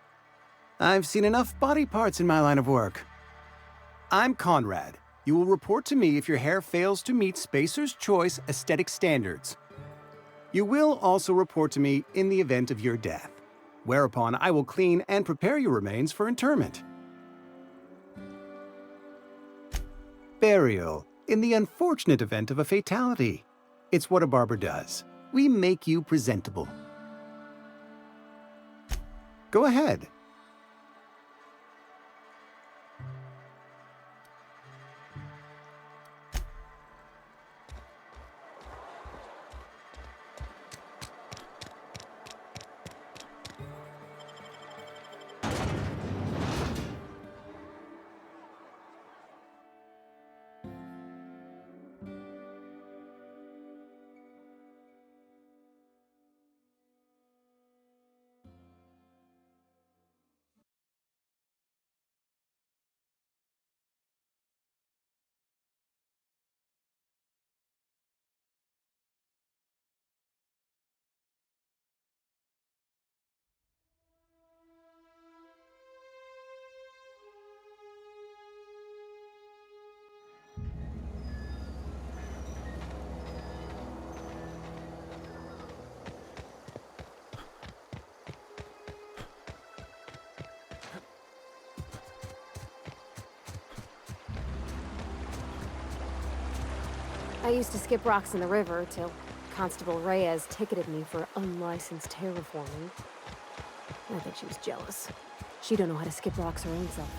I've seen enough body parts in my line of work. I'm Conrad. You will report to me if your hair fails to meet Spacer's Choice aesthetic standards. You will also report to me in the event of your death, whereupon I will clean and prepare your remains for interment. Burial, in the unfortunate event of a fatality. It's what a barber does. We make you presentable. Go ahead. I used to skip rocks in the river till Constable Reyes ticketed me for unlicensed terraforming. I think she was jealous. She don't know how to skip rocks her own self.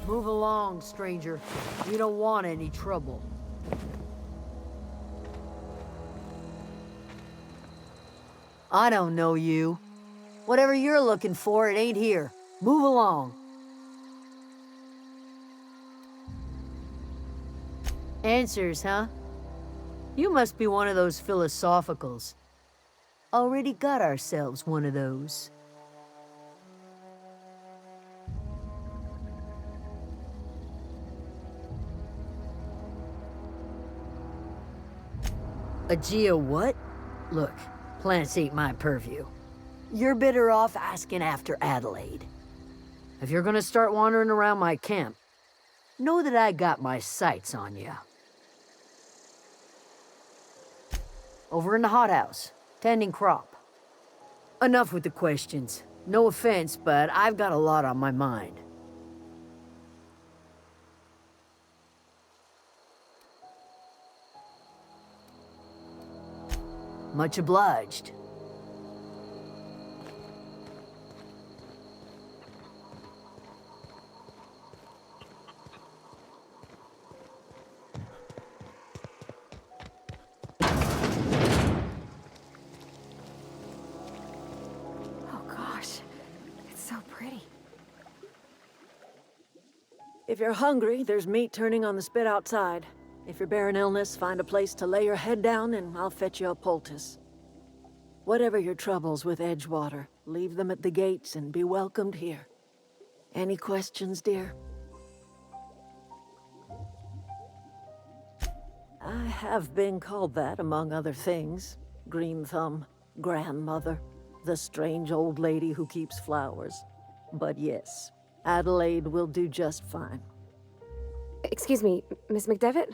Move along, stranger. We don't want any trouble. I don't know you. Whatever you're looking for, it ain't here. Move along. Answers, huh? You must be one of those philosophicals. Already got ourselves one of those. A geo what? Look, plants ain't my purview. You're better off asking after Adelaide. If you're gonna start wandering around my camp, know that I got my sights on you. Over in the hothouse, tending crop. Enough with the questions. No offense, but I've got a lot on my mind. Much obliged. Oh gosh, it's so pretty. If you're hungry, there's meat turning on the spit outside. If you're bearing illness, find a place to lay your head down and I'll fetch you a poultice. Whatever your troubles with Edgewater, leave them at the gates and be welcomed here. Any questions, dear? I have been called that, among other things. Green Thumb, grandmother, the strange old lady who keeps flowers. But yes, Adelaide will do just fine. Excuse me, Miss McDevitt?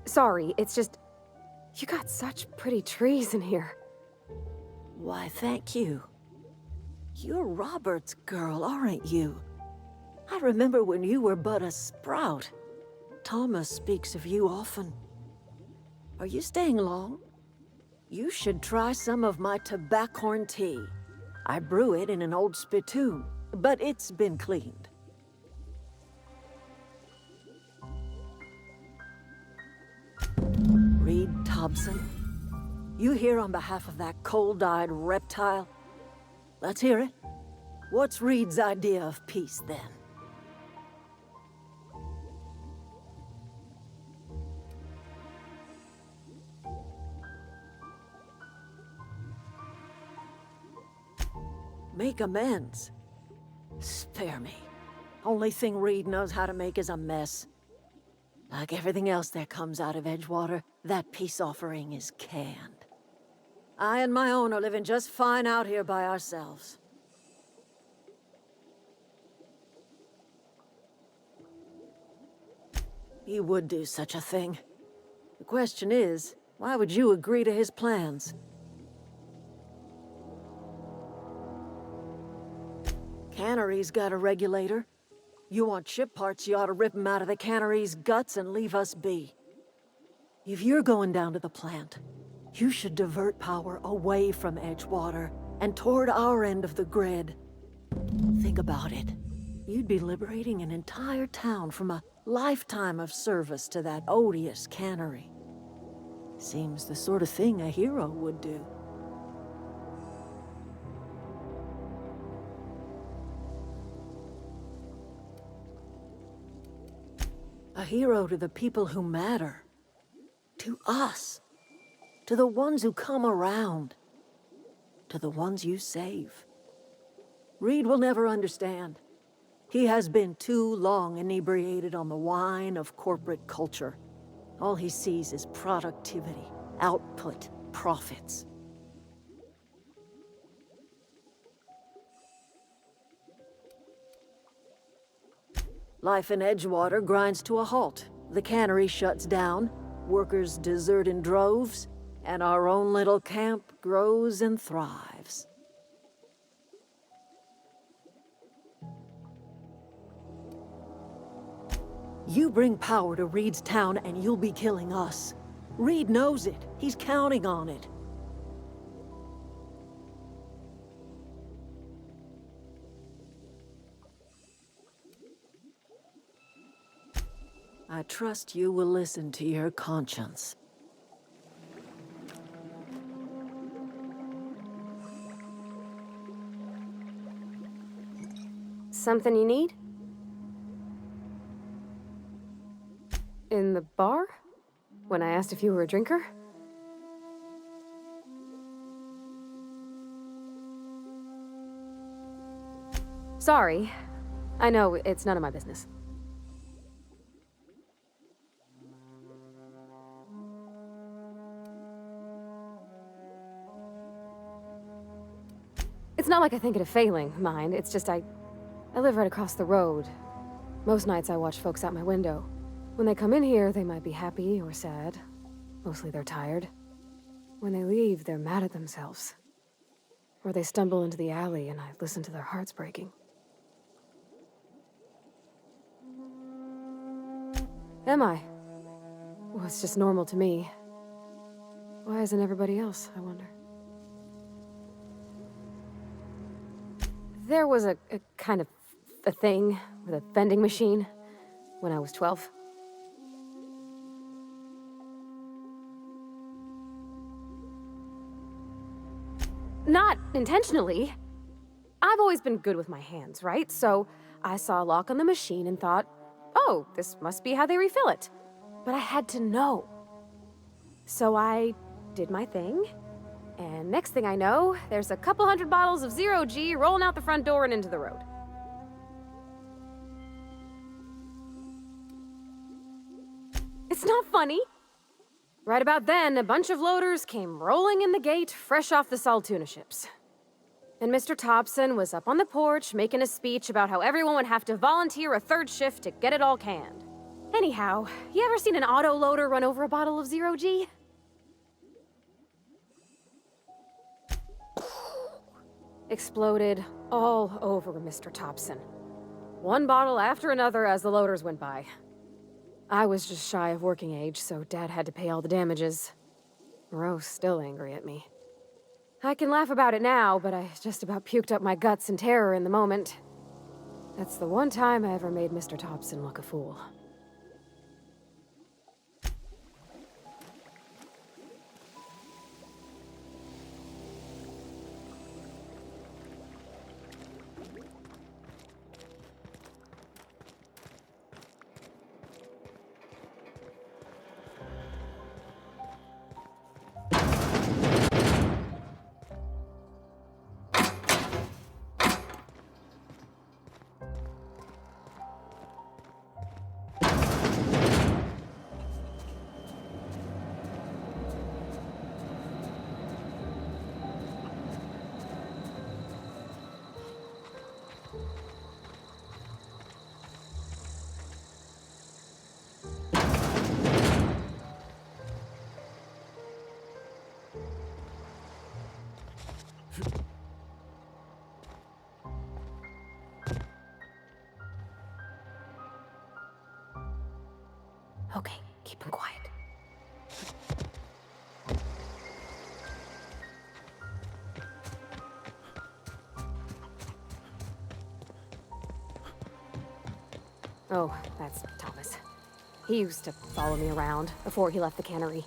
Sorry, it's just... You got such pretty trees in here. Why, thank you. You're Robert's girl, aren't you? I remember when you were but a sprout. Thomas speaks of you often. Are you staying long? You should try some of my tobaccorn tea. I brew it in an old spittoon, but it's been cleaned. Reed Thompson? You here on behalf of that cold-eyed reptile? Let's hear it. What's Reed's idea of peace, then? Make amends? Spare me. Only thing Reed knows how to make is a mess. Like everything else that comes out of Edgewater, that peace offering is canned. I and my own are living just fine out here by ourselves. He would do such a thing. The question is, why would you agree to his plans? Cannery's got a regulator. You want ship parts, you ought to rip 'em out of the cannery's guts and leave us be. If you're going down to the plant, you should divert power away from Edgewater and toward our end of the grid. Think about it. You'd be liberating an entire town from a lifetime of service to that odious cannery. Seems the sort of thing a hero would do. A hero to the people who matter. To us. To the ones who come around. To the ones you save. Reed will never understand. He has been too long inebriated on the wine of corporate culture. All he sees is productivity, output, profits. Life in Edgewater grinds to a halt. The cannery shuts down, workers desert in droves, and our own little camp grows and thrives. You bring power to Reed's town and you'll be killing us. Reed knows it. He's counting on it. I trust you will listen to your conscience. Something you need? In the bar? When I asked if you were a drinker? Sorry. I know, it's none of my business. It's not like I think it a failing, mind. It's just I live right across the road. Most nights I watch folks out my window. When they come in here, they might be happy or sad. Mostly they're tired. When they leave, they're mad at themselves. Or they stumble into the alley and I listen to their hearts breaking. Am I? Well, it's just normal to me. Why isn't everybody else, I wonder? There was a kind of a thing with a vending machine when I was 12. Not intentionally. I've always been good with my hands, right? So I saw a lock on the machine and thought, oh, this must be how they refill it. But I had to know. So I did my thing, and next thing I know, there's a couple hundred bottles of Zero G rolling out the front door and into the road. It's not funny. Right about then, a bunch of loaders came rolling in the gate, fresh off the Saltuna ships. And Mr. Thompson was up on the porch making a speech about how everyone would have to volunteer a third shift to get it all canned. Anyhow, you ever seen an auto loader run over a bottle of Zero G? Exploded all over Mr. Thompson. One bottle after another as the loaders went by. I was just shy of working age, so Dad had to pay all the damages. Moreau's still angry at me. I can laugh about it now, but I just about puked up my guts in terror in the moment. That's the one time I ever made Mr. Thompson look a fool. Okay, keep him quiet. Oh, that's Thomas. He used to follow me around before he left the cannery.